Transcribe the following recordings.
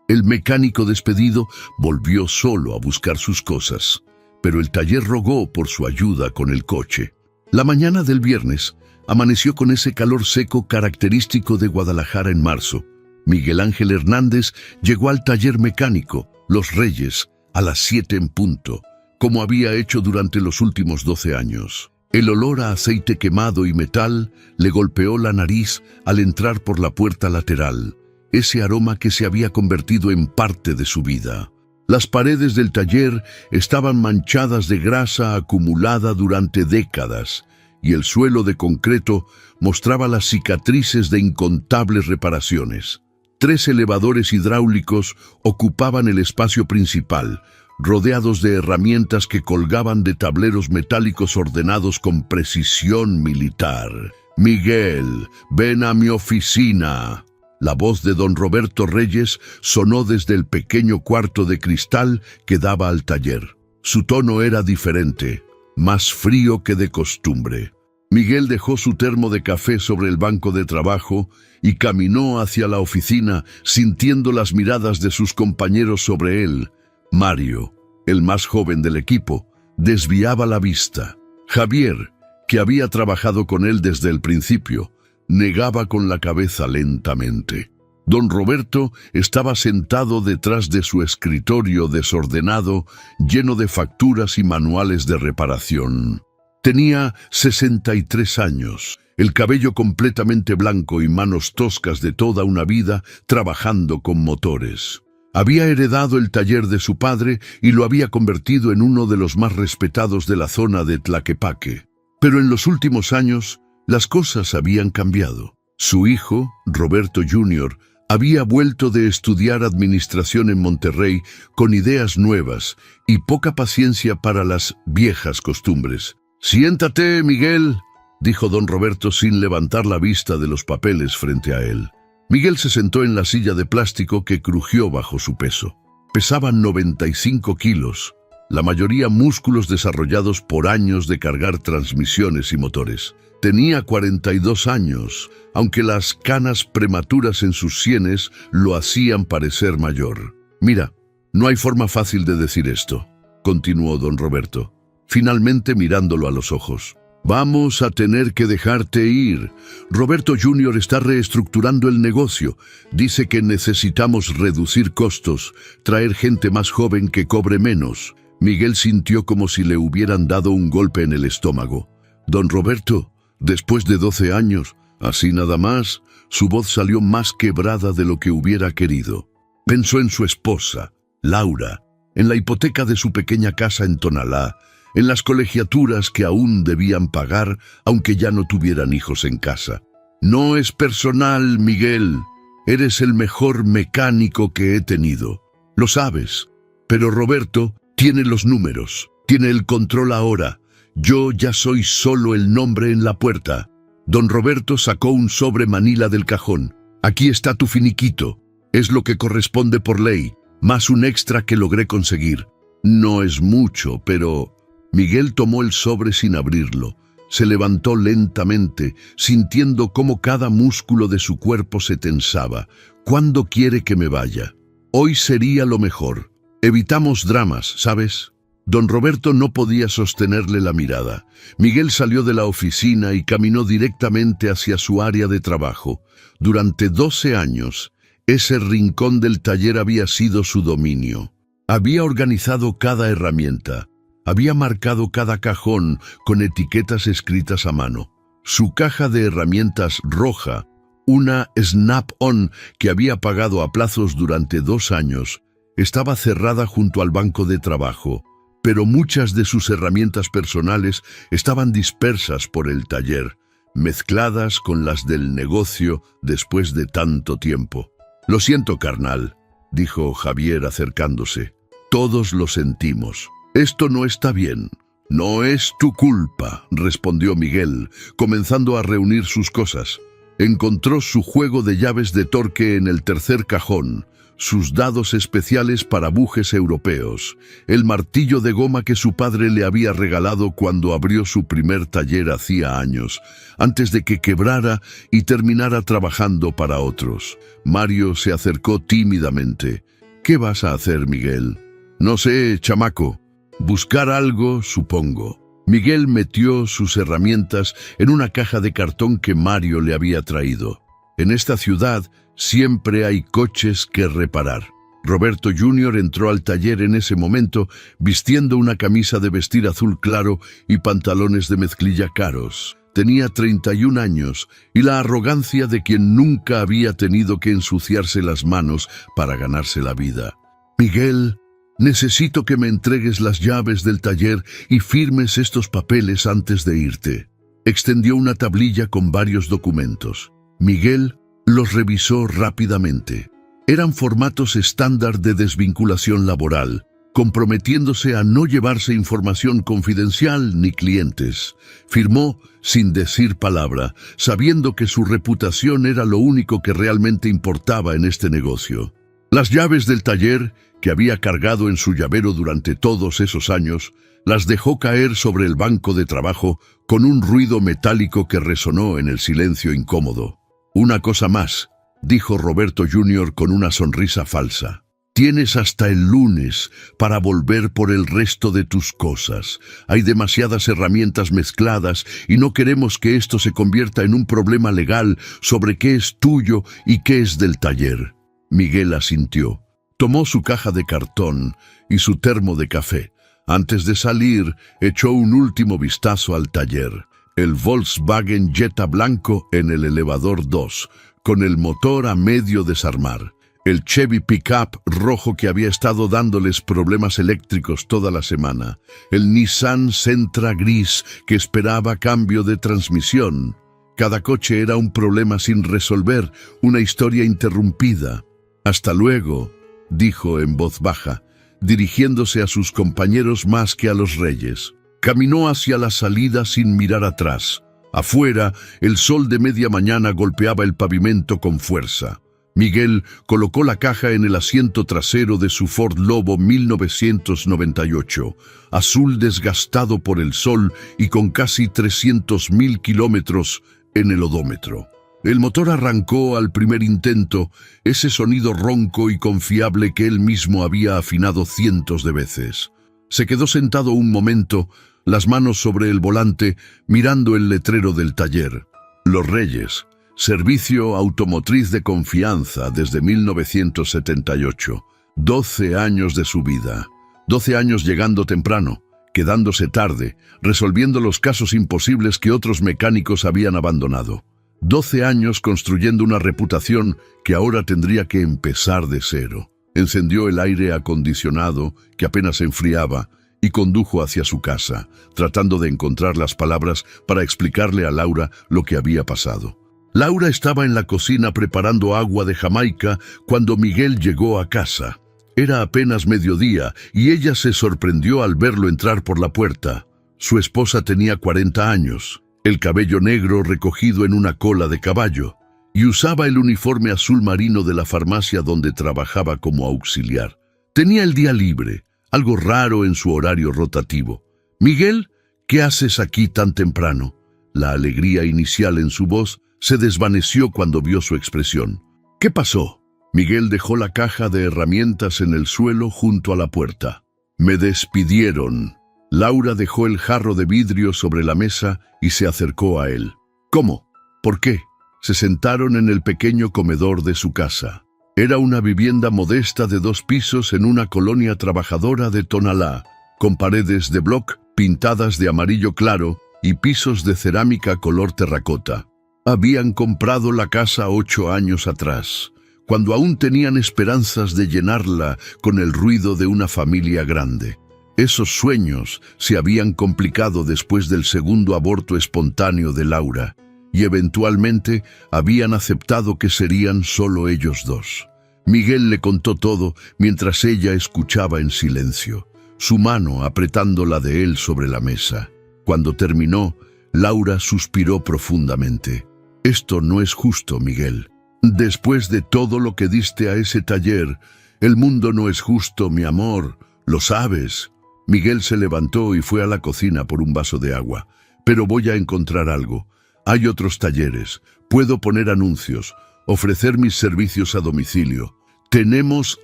El mecánico despedido volvió solo a buscar sus cosas, pero el taller rogó por su ayuda con el coche. La mañana del viernes amaneció con ese calor seco característico de Guadalajara en marzo. Miguel Ángel Hernández llegó al taller mecánico Los Reyes a las 7 en punto, como había hecho durante los últimos 12 años. El olor a aceite quemado y metal le golpeó la nariz al entrar por la puerta lateral, ese aroma que se había convertido en parte de su vida. Las paredes del taller estaban manchadas de grasa acumulada durante décadas, y el suelo de concreto mostraba las cicatrices de incontables reparaciones. 3 elevadores hidráulicos ocupaban el espacio principal, rodeados de herramientas que colgaban de tableros metálicos ordenados con precisión militar. «Miguel, ven a mi oficina». La voz de don Roberto Reyes sonó desde el pequeño cuarto de cristal que daba al taller. Su tono era diferente, más frío que de costumbre. Miguel dejó su termo de café sobre el banco de trabajo y caminó hacia la oficina sintiendo las miradas de sus compañeros sobre él. Mario, el más joven del equipo, desviaba la vista. Javier, que había trabajado con él desde el principio, negaba con la cabeza lentamente. Don Roberto estaba sentado detrás de su escritorio desordenado, lleno de facturas y manuales de reparación. Tenía 63 años, el cabello completamente blanco y manos toscas de toda una vida trabajando con motores. Había heredado el taller de su padre y lo había convertido en uno de los más respetados de la zona de Tlaquepaque. Pero en los últimos años, las cosas habían cambiado. Su hijo, Roberto Jr., había vuelto de estudiar administración en Monterrey con ideas nuevas y poca paciencia para las viejas costumbres. «Siéntate, Miguel», dijo don Roberto sin levantar la vista de los papeles frente a él. Miguel se sentó en la silla de plástico que crujió bajo su peso. Pesaba 95 kilos, la mayoría músculos desarrollados por años de cargar transmisiones y motores. Tenía 42 años, aunque las canas prematuras en sus sienes lo hacían parecer mayor. «Mira, no hay forma fácil de decir esto», continuó don Roberto, finalmente mirándolo a los ojos. «Vamos a tener que dejarte ir. Roberto Jr. está reestructurando el negocio. Dice que necesitamos reducir costos, traer gente más joven que cobre menos». Miguel sintió como si le hubieran dado un golpe en el estómago. «Don Roberto, después de 12 años, así nada más», su voz salió más quebrada de lo que hubiera querido. Pensó en su esposa, Laura, en la hipoteca de su pequeña casa en Tonalá, en las colegiaturas que aún debían pagar, aunque ya no tuvieran hijos en casa. «No es personal, Miguel. Eres el mejor mecánico que he tenido. Lo sabes. Pero Roberto tiene los números, tiene el control ahora. Yo ya soy solo el nombre en la puerta». Don Roberto sacó un sobre manila del cajón. «Aquí está tu finiquito. Es lo que corresponde por ley, más un extra que logré conseguir. No es mucho, pero...» Miguel tomó el sobre sin abrirlo. Se levantó lentamente, sintiendo cómo cada músculo de su cuerpo se tensaba. «¿Cuándo quiere que me vaya? Hoy sería lo mejor. Evitamos dramas, ¿sabes?» Don Roberto no podía sostenerle la mirada. Miguel salió de la oficina y caminó directamente hacia su área de trabajo. Durante 12 años, ese rincón del taller había sido su dominio. Había organizado cada herramienta. Había marcado cada cajón con etiquetas escritas a mano. Su caja de herramientas roja, una Snap-on que había pagado a plazos durante 2 años, estaba cerrada junto al banco de trabajo, pero muchas de sus herramientas personales estaban dispersas por el taller, mezcladas con las del negocio después de tanto tiempo. «Lo siento, carnal», dijo Javier acercándose. «Todos lo sentimos. Esto no está bien». «No es tu culpa», respondió Miguel, comenzando a reunir sus cosas. Encontró su juego de llaves de torque en el tercer cajón, sus dados especiales para bujes europeos, el martillo de goma que su padre le había regalado cuando abrió su primer taller hacía años, antes de que quebrara y terminara trabajando para otros. Mario se acercó tímidamente. ¿Qué vas a hacer, Miguel? No sé, chamaco. Buscar algo, supongo. Miguel metió sus herramientas en una caja de cartón que Mario le había traído. En esta ciudad siempre hay coches que reparar. Roberto Jr. entró al taller en ese momento vistiendo una camisa de vestir azul claro y pantalones de mezclilla caros. Tenía 31 años y la arrogancia de quien nunca había tenido que ensuciarse las manos para ganarse la vida. Miguel, necesito que me entregues las llaves del taller y firmes estos papeles antes de irte. Extendió una tablilla con varios documentos. Miguel los revisó rápidamente. Eran formatos estándar de desvinculación laboral, comprometiéndose a no llevarse información confidencial ni clientes. Firmó sin decir palabra, sabiendo que su reputación era lo único que realmente importaba en este negocio. Las llaves del taller, que había cargado en su llavero durante todos esos años, las dejó caer sobre el banco de trabajo con un ruido metálico que resonó en el silencio incómodo. «Una cosa más», dijo Roberto Jr. con una sonrisa falsa. «Tienes hasta el lunes para volver por el resto de tus cosas. Hay demasiadas herramientas mezcladas y no queremos que esto se convierta en un problema legal sobre qué es tuyo y qué es del taller». Miguel asintió. Tomó su caja de cartón y su termo de café. Antes de salir, echó un último vistazo al taller. El Volkswagen Jetta blanco en el elevador 2, con el motor a medio desarmar. El Chevy Pickup rojo que había estado dándoles problemas eléctricos toda la semana. El Nissan Sentra gris que esperaba cambio de transmisión. Cada coche era un problema sin resolver, una historia interrumpida. «Hasta luego», dijo en voz baja, dirigiéndose a sus compañeros más que a los reyes. Caminó hacia la salida sin mirar atrás. Afuera, el sol de media mañana golpeaba el pavimento con fuerza. Miguel colocó la caja en el asiento trasero de su Ford Lobo 1998, azul desgastado por el sol y con casi 300.000 kilómetros en el odómetro. El motor arrancó al primer intento, ese sonido ronco y confiable que él mismo había afinado cientos de veces. Se quedó sentado un momento, las manos sobre el volante, mirando el letrero del taller. Los Reyes, servicio automotriz de confianza desde 1978. 12 años de su vida. 12 años llegando temprano, quedándose tarde, resolviendo los casos imposibles que otros mecánicos habían abandonado. 12 años construyendo una reputación que ahora tendría que empezar de cero. Encendió el aire acondicionado, que apenas se enfriaba, y condujo hacia su casa, tratando de encontrar las palabras para explicarle a Laura lo que había pasado. Laura estaba en la cocina preparando agua de Jamaica cuando Miguel llegó a casa. Era apenas mediodía y ella se sorprendió al verlo entrar por la puerta. Su esposa tenía 40 años. El cabello negro recogido en una cola de caballo, y usaba el uniforme azul marino de la farmacia donde trabajaba como auxiliar. Tenía el día libre, algo raro en su horario rotativo. «Miguel, ¿qué haces aquí tan temprano?». La alegría inicial en su voz se desvaneció cuando vio su expresión. «¿Qué pasó?». Miguel dejó la caja de herramientas en el suelo junto a la puerta. «Me despidieron». Laura dejó el jarro de vidrio sobre la mesa y se acercó a él. «¿Cómo? ¿Por qué?». Se sentaron en el pequeño comedor de su casa. Era una vivienda modesta de 2 pisos en una colonia trabajadora de Tonalá, con paredes de bloc pintadas de amarillo claro y pisos de cerámica color terracota. Habían comprado la casa 8 años atrás, cuando aún tenían esperanzas de llenarla con el ruido de una familia grande. Esos sueños se habían complicado después del segundo aborto espontáneo de Laura, y eventualmente habían aceptado que serían solo ellos dos. Miguel le contó todo mientras ella escuchaba en silencio, su mano apretando la de él sobre la mesa. Cuando terminó, Laura suspiró profundamente. «Esto no es justo, Miguel. Después de todo lo que diste a ese taller, el mundo no es justo, mi amor, lo sabes». Miguel se levantó y fue a la cocina por un vaso de agua. «Pero voy a encontrar algo. Hay otros talleres. Puedo poner anuncios, ofrecer mis servicios a domicilio. Tenemos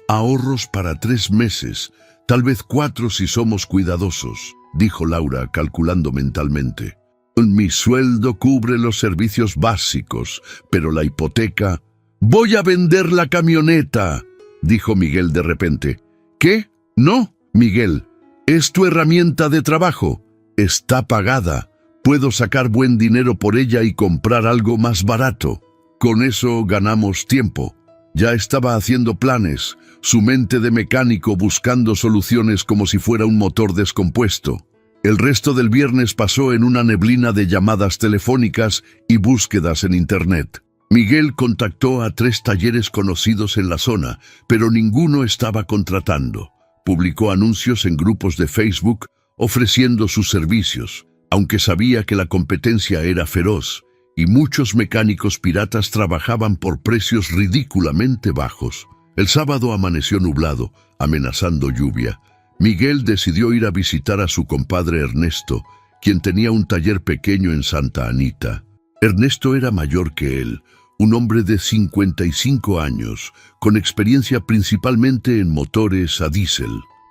ahorros para 3 meses, tal vez 4 si somos cuidadosos, dijo Laura, calculando mentalmente. Mi sueldo cubre los servicios básicos, pero la hipoteca... «Voy a vender la camioneta», dijo Miguel de repente. «¿Qué? No, Miguel. Es tu herramienta de trabajo. Está pagada. Puedo sacar buen dinero por ella y comprar algo más barato. Con eso ganamos tiempo». Ya estaba haciendo planes, su mente de mecánico buscando soluciones como si fuera un motor descompuesto. El resto del viernes pasó en una neblina de llamadas telefónicas y búsquedas en Internet. Miguel contactó a 3 talleres conocidos en la zona, pero ninguno estaba contratando. Publicó anuncios en grupos de Facebook ofreciendo sus servicios, aunque sabía que la competencia era feroz y muchos mecánicos piratas trabajaban por precios ridículamente bajos. El sábado amaneció nublado, amenazando lluvia. Miguel decidió ir a visitar a su compadre Ernesto, quien tenía un taller pequeño en Santa Anita. Ernesto era mayor que él, un hombre de 55 años, con experiencia principalmente en motores a diésel.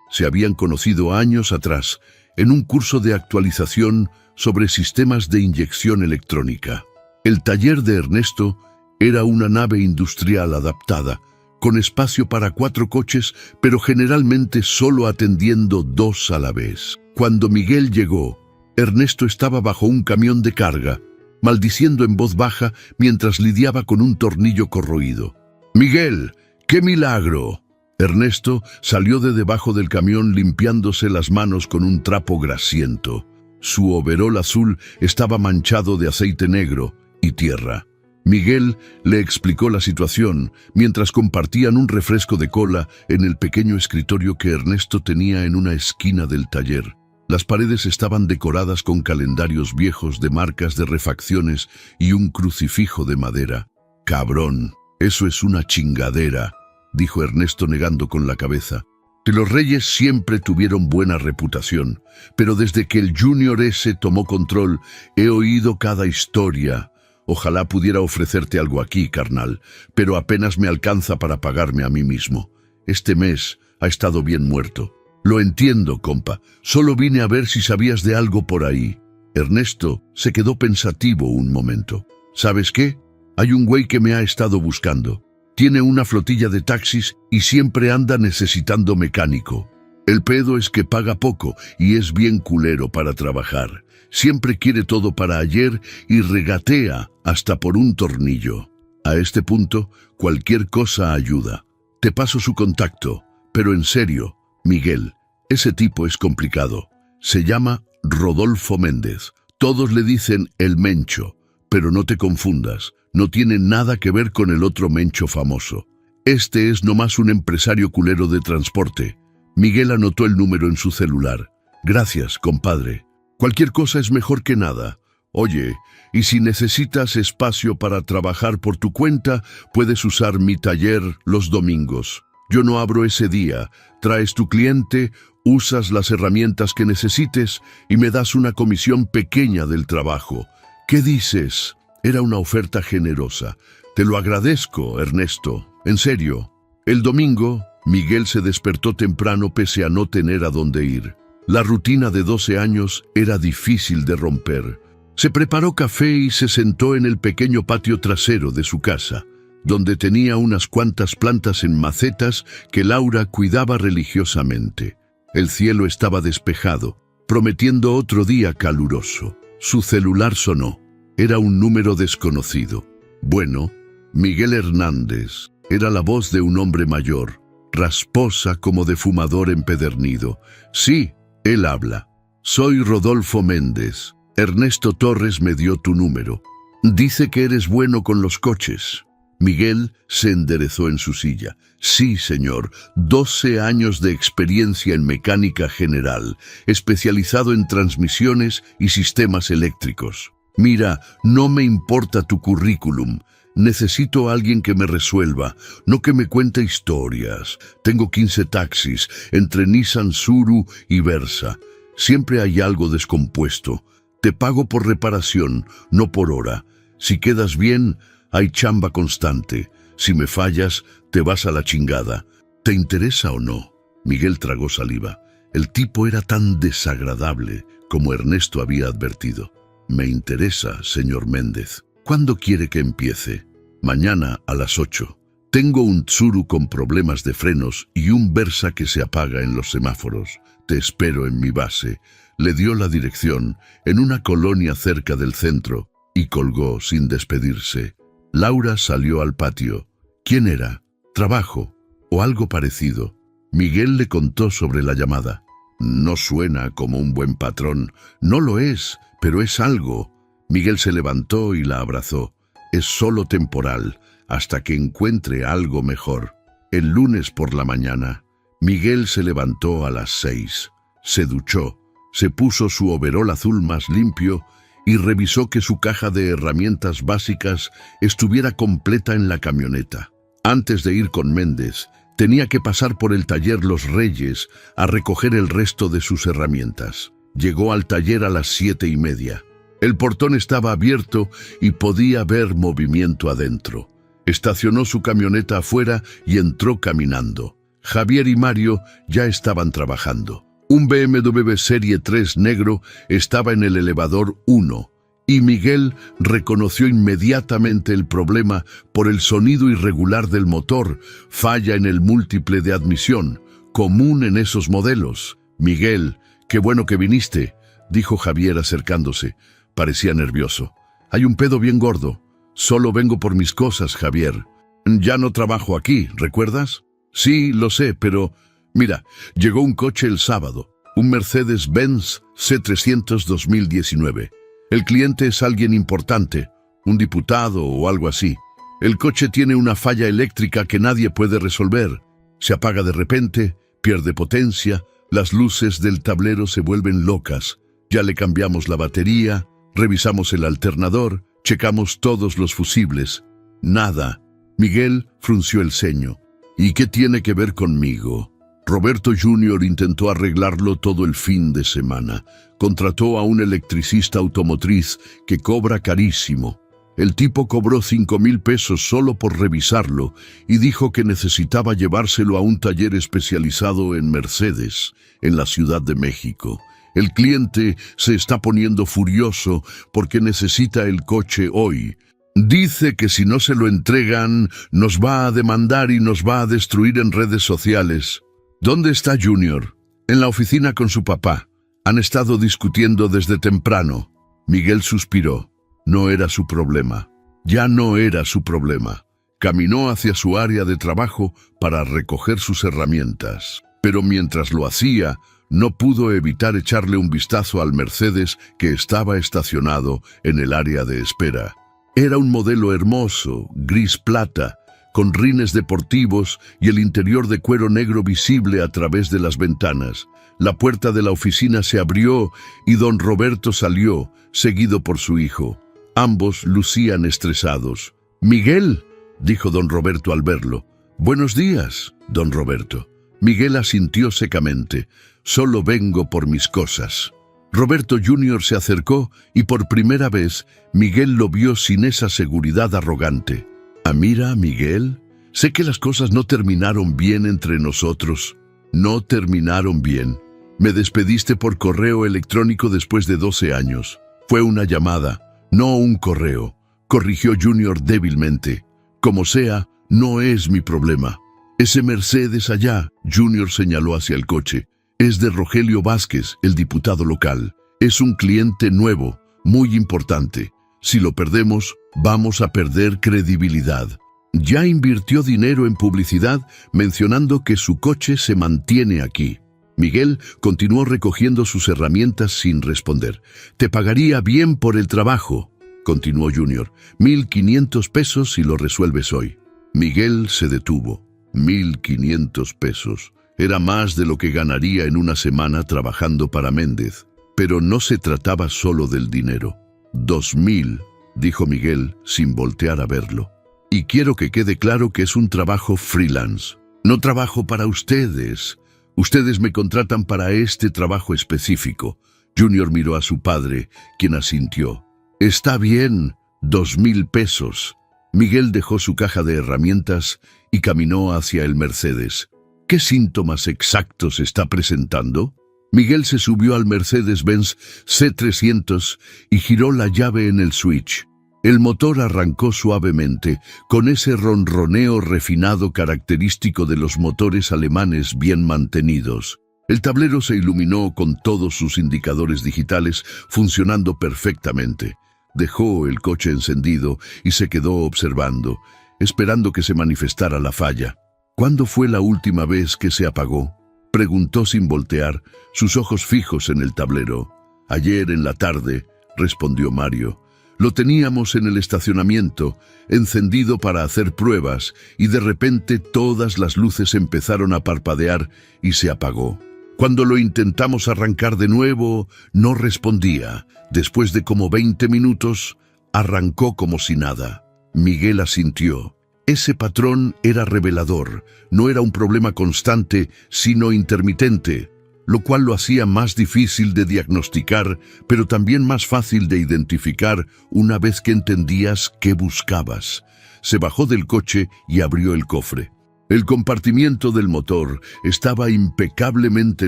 Se habían conocido años atrás, en un curso de actualización sobre sistemas de inyección electrónica. El taller de Ernesto era una nave industrial adaptada, con espacio para 4 coches, pero generalmente solo atendiendo 2 a la vez. Cuando Miguel llegó, Ernesto estaba bajo un camión de carga, maldiciendo en voz baja mientras lidiaba con un tornillo corroído. «Miguel, ¡qué milagro!». Ernesto salió de debajo del camión limpiándose las manos con un trapo grasiento. Su overol azul estaba manchado de aceite negro y tierra. Miguel le explicó la situación mientras compartían un refresco de cola en el pequeño escritorio que Ernesto tenía en una esquina del taller. Las paredes estaban decoradas con calendarios viejos de marcas de refacciones y un crucifijo de madera. «Cabrón, eso es una chingadera», dijo Ernesto negando con la cabeza. Que los Reyes siempre tuvieron buena reputación, pero desde que el Junior S tomó control, he oído cada historia. Ojalá pudiera ofrecerte algo aquí, carnal, pero apenas me alcanza para pagarme a mí mismo. Este mes ha estado bien muerto. Lo entiendo, compa. Solo vine a ver si sabías de algo por ahí. Ernesto se quedó pensativo un momento. ¿Sabes qué? Hay un güey que me ha estado buscando. Tiene una flotilla de taxis y siempre anda necesitando mecánico. El pedo es que paga poco y es bien culero para trabajar. Siempre quiere todo para ayer y regatea hasta por un tornillo. A este punto, cualquier cosa ayuda. Te paso su contacto, pero en serio, Miguel, ese tipo es complicado. Se llama Rodolfo Méndez. Todos le dicen el Mencho, pero no te confundas. No tiene nada que ver con el otro Mencho famoso. Este es nomás un empresario culero de transporte. Miguel anotó el número en su celular. Gracias, compadre. Cualquier cosa es mejor que nada. Oye, y si necesitas espacio para trabajar por tu cuenta, puedes usar mi taller los domingos. Yo no abro ese día. Traes tu cliente, usas las herramientas que necesites y me das una comisión pequeña del trabajo. ¿Qué dices? Era una oferta generosa. Te lo agradezco, Ernesto. En serio. El domingo, Miguel se despertó temprano pese a no tener a dónde ir. La rutina de 12 años era difícil de romper. Se preparó café y se sentó en el pequeño patio trasero de su casa, donde tenía unas cuantas plantas en macetas que Laura cuidaba religiosamente. El cielo estaba despejado, prometiendo otro día caluroso. Su celular sonó. Era un número desconocido. Bueno, Miguel Hernández. Era la voz de un hombre mayor, rasposa como de fumador empedernido. Sí, él habla. Soy Rodolfo Méndez. Ernesto Torres me dio tu número. Dice que eres bueno con los coches. Miguel se enderezó en su silla. Sí, señor, 12 años de experiencia en mecánica general, especializado en transmisiones y sistemas eléctricos. Mira, no me importa tu currículum. Necesito a alguien que me resuelva, no que me cuente historias. Tengo 15 taxis, entre Nissan Suru y Versa. Siempre hay algo descompuesto. Te pago por reparación, no por hora. Si quedas bien, hay chamba constante. Si me fallas, te vas a la chingada. ¿Te interesa o no? Miguel tragó saliva. El tipo era tan desagradable como Ernesto había advertido. Me interesa, señor Méndez. ¿Cuándo quiere que empiece? Mañana a las 8. Tengo un Tsuru con problemas de frenos y un Versa que se apaga en los semáforos. Te espero en mi base. Le dio la dirección, en una colonia cerca del centro, y colgó sin despedirse. Laura salió al patio. ¿Quién era? ¿Trabajo? ¿O algo parecido? Miguel le contó sobre la llamada. No suena como un buen patrón. No lo es, pero es algo. Miguel se levantó y la abrazó. Es solo temporal, hasta que encuentre algo mejor. El lunes por la mañana, Miguel se levantó a las 6. Se duchó, se puso su overol azul más limpio y revisó que su caja de herramientas básicas estuviera completa en la camioneta. Antes de ir con Méndez, tenía que pasar por el taller Los Reyes a recoger el resto de sus herramientas. Llegó al taller a las 7:30. El portón estaba abierto y podía ver movimiento adentro. Estacionó su camioneta afuera y entró caminando. Javier y Mario ya estaban trabajando. Un BMW Serie 3 negro estaba en el elevador 1 y Miguel reconoció inmediatamente el problema por el sonido irregular del motor, falla en el múltiple de admisión, común en esos modelos. Miguel, qué bueno que viniste, dijo Javier acercándose. Parecía nervioso. Hay un pedo bien gordo. Solo vengo por mis cosas, Javier. Ya no trabajo aquí, ¿recuerdas? Sí, lo sé, pero... Mira, llegó un coche el sábado, un Mercedes-Benz C300 2019. El cliente es alguien importante, un diputado o algo así. El coche tiene una falla eléctrica que nadie puede resolver. Se apaga de repente, pierde potencia, las luces del tablero se vuelven locas. Ya le cambiamos la batería, revisamos el alternador, checamos todos los fusibles. Nada. Miguel frunció el ceño. ¿Y qué tiene que ver conmigo? Roberto Jr. intentó arreglarlo todo el fin de semana. Contrató a un electricista automotriz que cobra carísimo. El tipo cobró 5,000 pesos solo por revisarlo y dijo que necesitaba llevárselo a un taller especializado en Mercedes, en la Ciudad de México. El cliente se está poniendo furioso porque necesita el coche hoy. Dice que si no se lo entregan, nos va a demandar y nos va a destruir en redes sociales. ¿Dónde está Junior? En la oficina con su papá. Han estado discutiendo desde temprano. Miguel suspiró. No era su problema. Ya no era su problema. Caminó hacia su área de trabajo para recoger sus herramientas. Pero mientras lo hacía, no pudo evitar echarle un vistazo al Mercedes que estaba estacionado en el área de espera. Era un modelo hermoso, gris plata, con rines deportivos y el interior de cuero negro visible a través de las ventanas. La puerta de la oficina se abrió y don Roberto salió, seguido por su hijo. Ambos lucían estresados. «Miguel», dijo don Roberto al verlo. «Buenos días, don Roberto». Miguel asintió secamente. «Solo vengo por mis cosas». Roberto Jr. se acercó y por primera vez Miguel lo vio sin esa seguridad arrogante. «Mira, Miguel, sé que las cosas no terminaron bien entre nosotros. No terminaron bien. Me despediste por correo electrónico después de 12 años. Fue una llamada, no un correo», corrigió Junior débilmente. «Como sea, no es mi problema». «Ese Mercedes allá», Junior señaló hacia el coche, «es de Rogelio Vázquez, el diputado local. Es un cliente nuevo, muy importante. Si lo perdemos, vamos a perder credibilidad». Ya invirtió dinero en publicidad mencionando que su coche se mantiene aquí. Miguel continuó recogiendo sus herramientas sin responder. «Te pagaría bien por el trabajo», continuó Junior. «1,500 pesos si lo resuelves hoy». Miguel se detuvo. 1,500 pesos. Era más de lo que ganaría en una semana trabajando para Méndez. Pero no se trataba solo del dinero. 2,000, dijo Miguel sin voltear a verlo. «Y quiero que quede claro que es un trabajo freelance. No trabajo para ustedes. Ustedes me contratan para este trabajo específico». Junior miró a su padre, quien asintió. «Está bien, 2,000 pesos». Miguel dejó su caja de herramientas y caminó hacia el Mercedes. ¿Qué síntomas exactos está presentando? Miguel se subió al Mercedes-Benz C300 y giró la llave en el switch. El motor arrancó suavemente, con ese ronroneo refinado característico de los motores alemanes bien mantenidos. El tablero se iluminó con todos sus indicadores digitales funcionando perfectamente. Dejó el coche encendido y se quedó observando, esperando que se manifestara la falla. ¿Cuándo fue la última vez que se apagó?, preguntó sin voltear, sus ojos fijos en el tablero. Ayer en la tarde, respondió Mario. Lo teníamos en el estacionamiento, encendido para hacer pruebas, y de repente todas las luces empezaron a parpadear y se apagó. Cuando lo intentamos arrancar de nuevo, no respondía. Después de como 20 minutos, arrancó como si nada. Miguel asintió. Ese patrón era revelador, no era un problema constante, sino intermitente, lo cual lo hacía más difícil de diagnosticar, pero también más fácil de identificar una vez que entendías qué buscabas. Se bajó del coche y abrió el cofre. El compartimiento del motor estaba impecablemente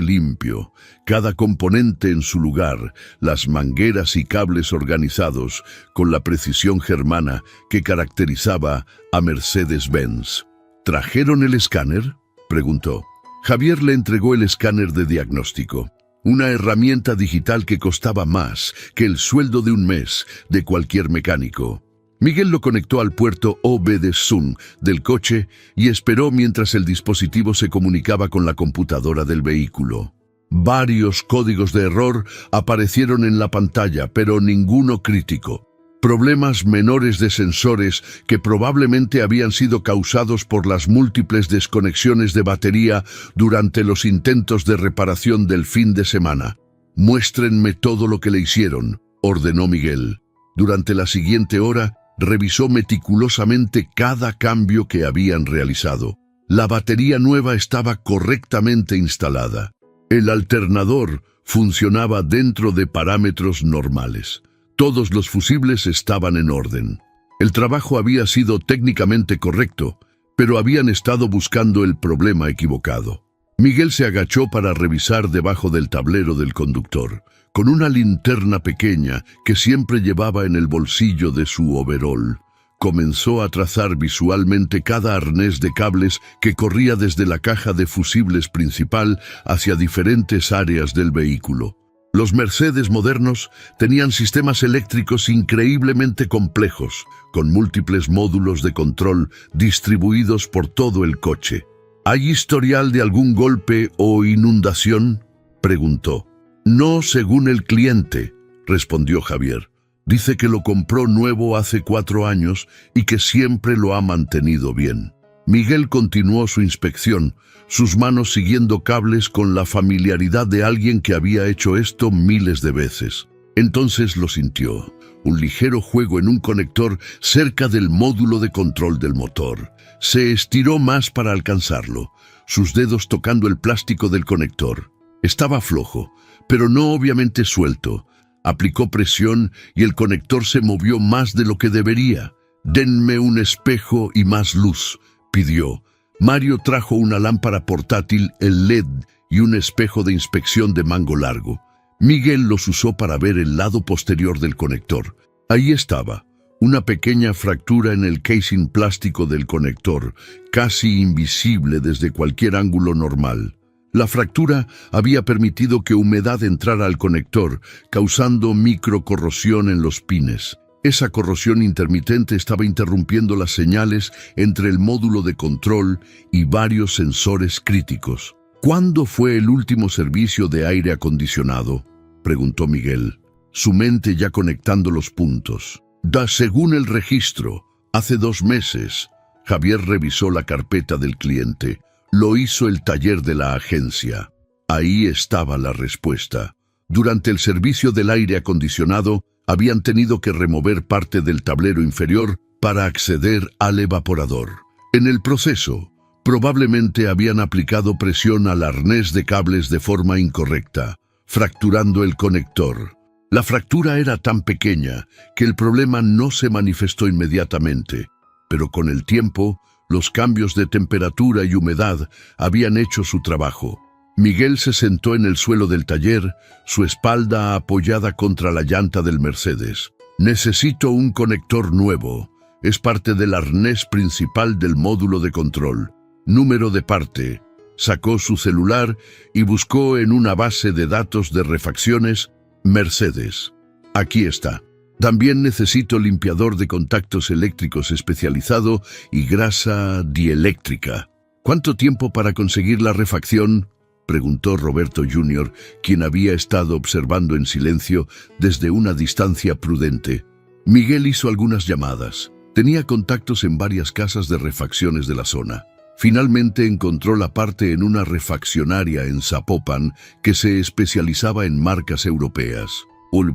limpio, cada componente en su lugar, las mangueras y cables organizados con la precisión germana que caracterizaba a Mercedes-Benz. ¿Trajeron el escáner?, preguntó. Javier le entregó el escáner de diagnóstico, una herramienta digital que costaba más que el sueldo de un mes de cualquier mecánico. Miguel lo conectó al puerto OBD-Zoom del coche y esperó mientras el dispositivo se comunicaba con la computadora del vehículo. Varios códigos de error aparecieron en la pantalla, pero ninguno crítico. Problemas menores de sensores que probablemente habían sido causados por las múltiples desconexiones de batería durante los intentos de reparación del fin de semana. «Muéstrenme todo lo que le hicieron», ordenó Miguel. Durante la siguiente hora, revisó meticulosamente cada cambio que habían realizado. La batería nueva estaba correctamente instalada. El alternador funcionaba dentro de parámetros normales. Todos los fusibles estaban en orden. El trabajo había sido técnicamente correcto, pero habían estado buscando el problema equivocado. Miguel se agachó para revisar debajo del tablero del conductor, con una linterna pequeña que siempre llevaba en el bolsillo de su overol. Comenzó a trazar visualmente cada arnés de cables que corría desde la caja de fusibles principal hacia diferentes áreas del vehículo. Los Mercedes modernos tenían sistemas eléctricos increíblemente complejos, con múltiples módulos de control distribuidos por todo el coche. ¿Hay historial de algún golpe o inundación?, preguntó. No según el cliente, respondió Javier. Dice que lo compró nuevo hace 4 años y que siempre lo ha mantenido bien. Miguel continuó su inspección, sus manos siguiendo cables con la familiaridad de alguien que había hecho esto miles de veces. Entonces lo sintió, un ligero juego en un conector cerca del módulo de control del motor. Se estiró más para alcanzarlo, sus dedos tocando el plástico del conector. Estaba flojo, pero no obviamente suelto. Aplicó presión y el conector se movió más de lo que debería. «Denme un espejo y más luz», pidió. Mario trajo una lámpara portátil, el LED y un espejo de inspección de mango largo. Miguel los usó para ver el lado posterior del conector. Ahí estaba, una pequeña fractura en el casing plástico del conector, casi invisible desde cualquier ángulo normal. La fractura había permitido que humedad entrara al conector, causando microcorrosión en los pines. Esa corrosión intermitente estaba interrumpiendo las señales entre el módulo de control y varios sensores críticos. ¿Cuándo fue el último servicio de aire acondicionado?, preguntó Miguel, su mente ya conectando los puntos. Según el registro, hace 2 meses. Javier revisó la carpeta del cliente. Lo hizo el taller de la agencia. Ahí estaba la respuesta. Durante el servicio del aire acondicionado, habían tenido que remover parte del tablero inferior para acceder al evaporador. En el proceso, probablemente habían aplicado presión al arnés de cables de forma incorrecta, fracturando el conector. La fractura era tan pequeña que el problema no se manifestó inmediatamente. pero con el tiempo, los cambios de temperatura y humedad habían hecho su trabajo. Miguel se sentó en el suelo del taller, su espalda apoyada contra la llanta del Mercedes. Necesito un conector nuevo. Es parte del arnés principal del módulo de control. Número de parte. Sacó su celular y buscó en una base de datos de refacciones Mercedes. Aquí está. También necesito limpiador de contactos eléctricos especializado y grasa dieléctrica. ¿Cuánto tiempo para conseguir la refacción?, preguntó Roberto Jr., quien había estado observando en silencio desde una distancia prudente. Miguel hizo algunas llamadas. Tenía contactos en varias casas de refacciones de la zona. Finalmente encontró la parte en una refaccionaria en Zapopan que se especializaba en marcas europeas.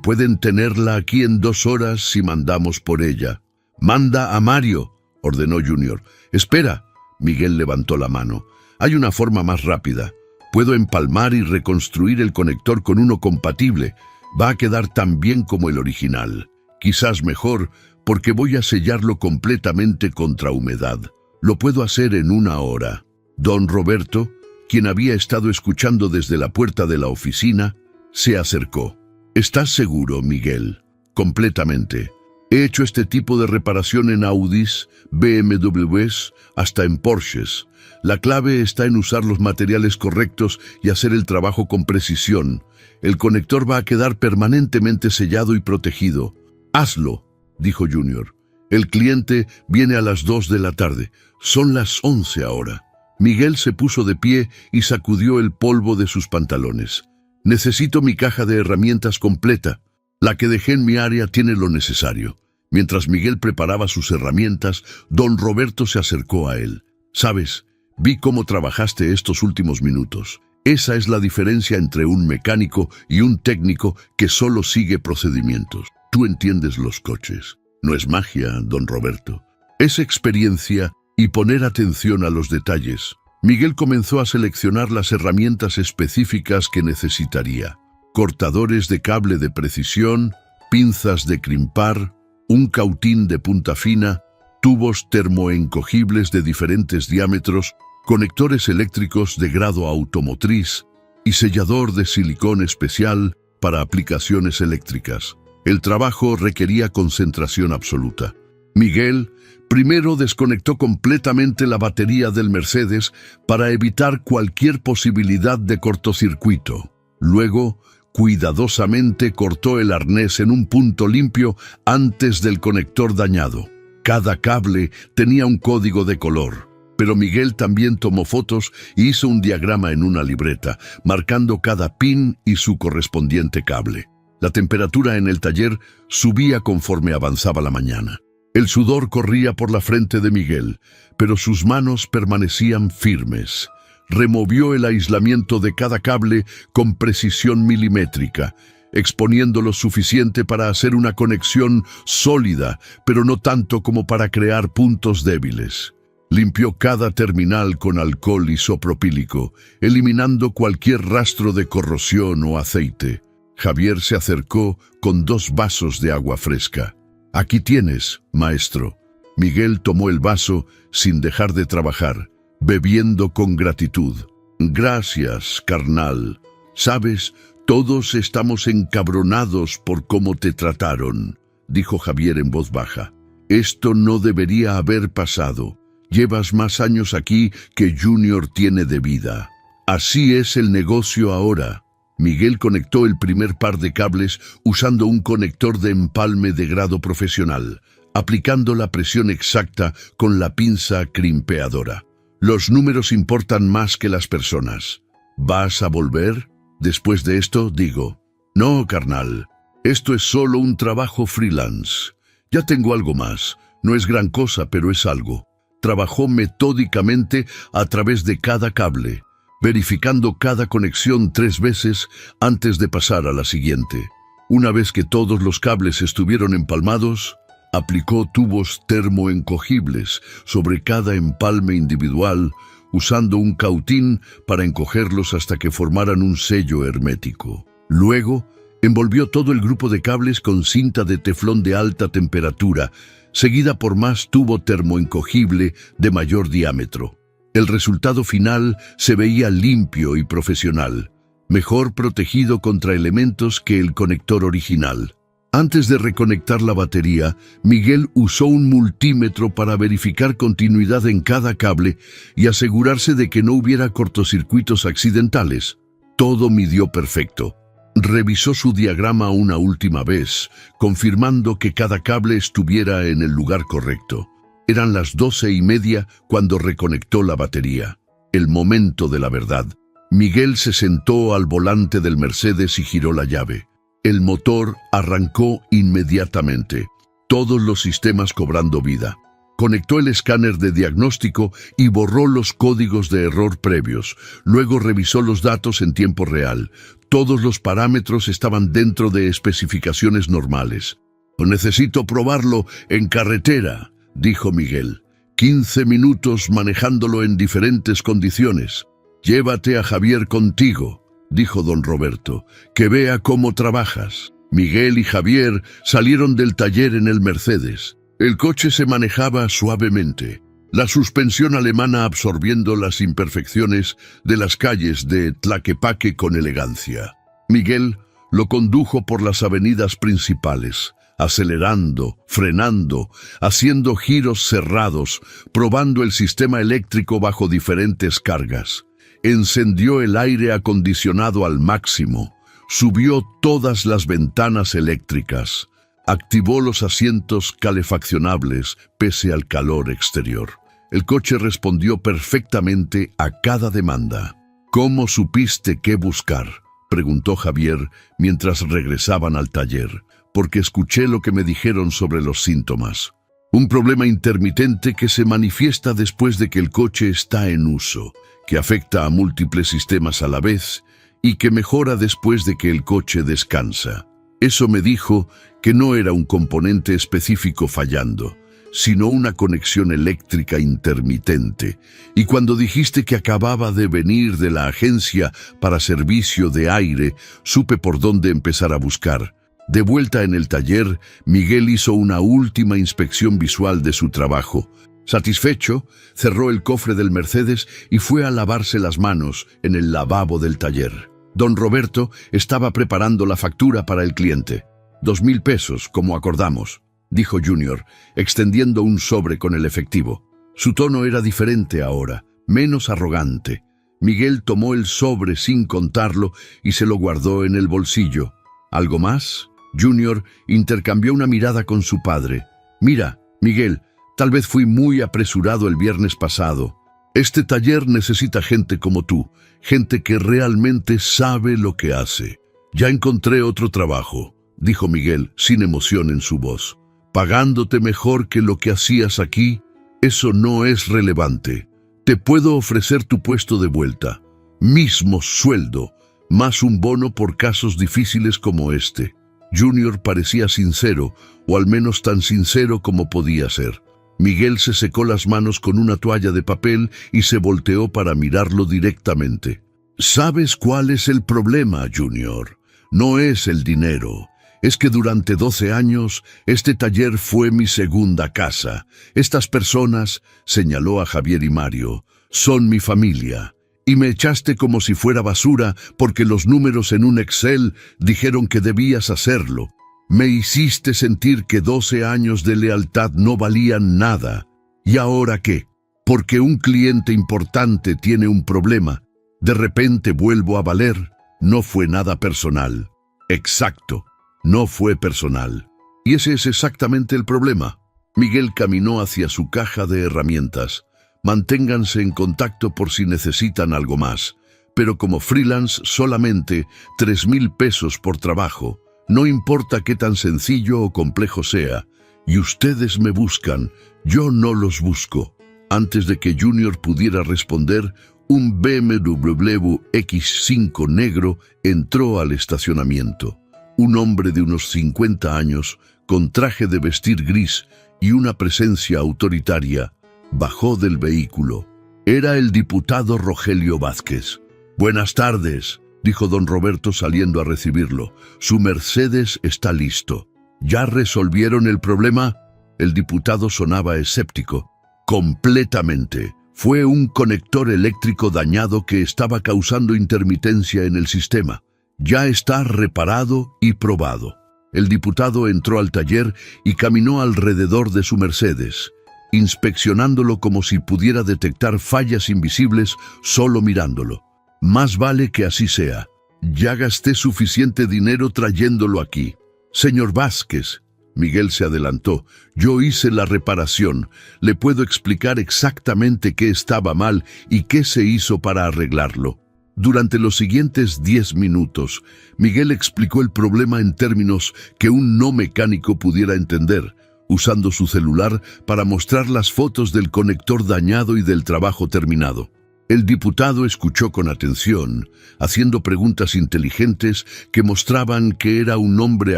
Pueden tenerla aquí en 2 horas si mandamos por ella. Manda a Mario, ordenó Junior. Espera, Miguel levantó la mano. Hay una forma más rápida. Puedo empalmar y reconstruir el conector con uno compatible. Va a quedar tan bien como el original. Quizás mejor, porque voy a sellarlo completamente contra humedad. Lo puedo hacer en 1 hora. Don Roberto, quien había estado escuchando desde la puerta de la oficina, se acercó. ¿Estás seguro, Miguel? Completamente. He hecho este tipo de reparación en Audis, BMWs, hasta en Porsches. La clave está en usar los materiales correctos y hacer el trabajo con precisión. El conector va a quedar permanentemente sellado y protegido. Hazlo, dijo Junior. El cliente viene a las 2 de la tarde. Son las 11 ahora. Miguel se puso de pie y sacudió el polvo de sus pantalones. Necesito mi caja de herramientas completa. La que dejé en mi área tiene lo necesario. Mientras Miguel preparaba sus herramientas, don Roberto se acercó a él. ¿Sabes? Vi cómo trabajaste estos últimos minutos. Esa es la diferencia entre un mecánico y un técnico que solo sigue procedimientos. Tú entiendes los coches. No es magia, don Roberto. Es experiencia y poner atención a los detalles. Miguel comenzó a seleccionar las herramientas específicas que necesitaría. Cortadores de cable de precisión, pinzas de crimpar, un cautín de punta fina, tubos termoencogibles de diferentes diámetros, conectores eléctricos de grado automotriz y sellador de silicón especial para aplicaciones eléctricas. El trabajo requería concentración absoluta. Miguel primero desconectó completamente la batería del Mercedes para evitar cualquier posibilidad de cortocircuito. Luego, cuidadosamente cortó el arnés en un punto limpio antes del conector dañado. Cada cable tenía un código de color, pero Miguel también tomó fotos y hizo un diagrama en una libreta, marcando cada pin y su correspondiente cable. La temperatura en el taller subía conforme avanzaba la mañana. El sudor corría por la frente de Miguel, pero sus manos permanecían firmes. Removió el aislamiento de cada cable con precisión milimétrica, exponiendo lo suficiente para hacer una conexión sólida, pero no tanto como para crear puntos débiles. Limpió cada terminal con alcohol isopropílico, eliminando cualquier rastro de corrosión o aceite. Javier se acercó con 2 vasos de agua fresca. «Aquí tienes, maestro». Miguel tomó el vaso sin dejar de trabajar, bebiendo con gratitud. «Gracias, carnal. Sabes, todos estamos encabronados por cómo te trataron», dijo Javier en voz baja. «Esto no debería haber pasado. Llevas más años aquí que Junior tiene de vida. Así es el negocio ahora». Miguel conectó el primer par de cables usando un conector de empalme de grado profesional, aplicando la presión exacta con la pinza crimpeadora. Los números importan más que las personas. ¿Vas a volver? Después de esto, digo. No, carnal. Esto es solo un trabajo freelance. Ya tengo algo más. No es gran cosa, pero es algo. Trabajó metódicamente a través de cada cable, verificando cada conexión 3 veces antes de pasar a la siguiente. Una vez que todos los cables estuvieron empalmados, aplicó tubos termoencogibles sobre cada empalme individual, usando un cautín para encogerlos hasta que formaran un sello hermético. Luego, Envolvió todo el grupo de cables con cinta de teflón de alta temperatura, seguida por más tubo termoencogible de mayor diámetro. El resultado final se veía limpio y profesional, mejor protegido contra elementos que el conector original. Antes de reconectar la batería, Miguel usó un multímetro para verificar continuidad en cada cable y asegurarse de que no hubiera cortocircuitos accidentales. Todo midió perfecto. Revisó su diagrama una última vez, confirmando que cada cable estuviera en el lugar correcto. Eran las 12:30 cuando reconectó la batería. El momento de la verdad. Miguel se sentó al volante del Mercedes y giró la llave. El motor arrancó inmediatamente, todos los sistemas cobrando vida. Conectó el escáner de diagnóstico y borró los códigos de error previos. Luego revisó los datos en tiempo real. Todos los parámetros estaban dentro de especificaciones normales. «Necesito probarlo en carretera», dijo Miguel. 15 minutos manejándolo en diferentes condiciones. «Llévate a Javier contigo», dijo don Roberto, «que vea cómo trabajas». Miguel y Javier salieron del taller en el Mercedes. El coche se manejaba suavemente, la suspensión alemana absorbiendo las imperfecciones de las calles de Tlaquepaque con elegancia. Miguel lo condujo por las avenidas principales, acelerando, frenando, haciendo giros cerrados, probando el sistema eléctrico bajo diferentes cargas. Encendió el aire acondicionado al máximo, subió todas las ventanas eléctricas, activó los asientos calefaccionables pese al calor exterior. El coche respondió perfectamente a cada demanda. «¿Cómo supiste qué buscar?», preguntó Javier mientras regresaban al taller, «porque escuché lo que me dijeron sobre los síntomas. Un problema intermitente que se manifiesta después de que el coche está en uso, que afecta a múltiples sistemas a la vez y que mejora después de que el coche descansa. Eso me dijo que no era un componente específico fallando, sino una conexión eléctrica intermitente. Y cuando dijiste que acababa de venir de la agencia para servicio de aire, supe por dónde empezar a buscar». De vuelta en el taller, Miguel hizo una última inspección visual de su trabajo. Satisfecho, cerró el cofre del Mercedes y fue a lavarse las manos en el lavabo del taller. Don Roberto estaba preparando la factura para el cliente. 2,000 pesos, como acordamos, dijo Junior, extendiendo un sobre con el efectivo. Su tono era diferente ahora, menos arrogante. Miguel tomó el sobre sin contarlo y se lo guardó en el bolsillo. ¿Algo más? Junior intercambió una mirada con su padre. «Mira, Miguel, tal vez fui muy apresurado el viernes pasado. Este taller necesita gente como tú, gente que realmente sabe lo que hace. Ya encontré otro trabajo», dijo Miguel, sin emoción en su voz. «Pagándote mejor que lo que hacías aquí, eso no es relevante. Te puedo ofrecer tu puesto de vuelta. Mismo sueldo, más un bono por casos difíciles como este». Junior parecía sincero, o al menos tan sincero como podía ser. Miguel se secó las manos con una toalla de papel y se volteó para mirarlo directamente. «¿Sabes cuál es el problema, Junior? No es el dinero. Es que durante 12 años este taller fue mi segunda casa. Estas personas», señaló a Javier y Mario, «son mi familia. Y me echaste como si fuera basura porque los números en un Excel dijeron que debías hacerlo. Me hiciste sentir que 12 años de lealtad no valían nada. ¿Y ahora qué? Porque un cliente importante tiene un problema, ¿de repente vuelvo a valer? No fue nada personal». «Exacto, no fue personal. Y ese es exactamente el problema». Miguel caminó hacia su caja de herramientas. «Manténganse en contacto por si necesitan algo más, pero como freelance solamente 3,000 pesos por trabajo. No importa qué tan sencillo o complejo sea. Y ustedes me buscan, yo no los busco». Antes de que Junior pudiera responder, un BMW X5 negro entró al estacionamiento. Un hombre de unos 50 años, con traje de vestir gris y una presencia autoritaria, bajó del vehículo. Era el diputado Rogelio Vázquez. «Buenas tardes», dijo don Roberto saliendo a recibirlo. Su Mercedes está listo. ¿Ya resolvieron el problema? El diputado sonaba escéptico. Completamente. Fue un conector eléctrico dañado que estaba causando intermitencia en el sistema. Ya está reparado y probado. El diputado entró al taller y caminó alrededor de su Mercedes, inspeccionándolo como si pudiera detectar fallas invisibles solo mirándolo. Más vale que así sea. Ya gasté suficiente dinero trayéndolo aquí. Señor Vázquez, Miguel se adelantó. Yo hice la reparación. Le puedo explicar exactamente qué estaba mal y qué se hizo para arreglarlo. Durante los siguientes 10 minutos, Miguel explicó el problema en términos que un no mecánico pudiera entender, usando su celular para mostrar las fotos del conector dañado y del trabajo terminado. El diputado escuchó con atención, haciendo preguntas inteligentes que mostraban que era un hombre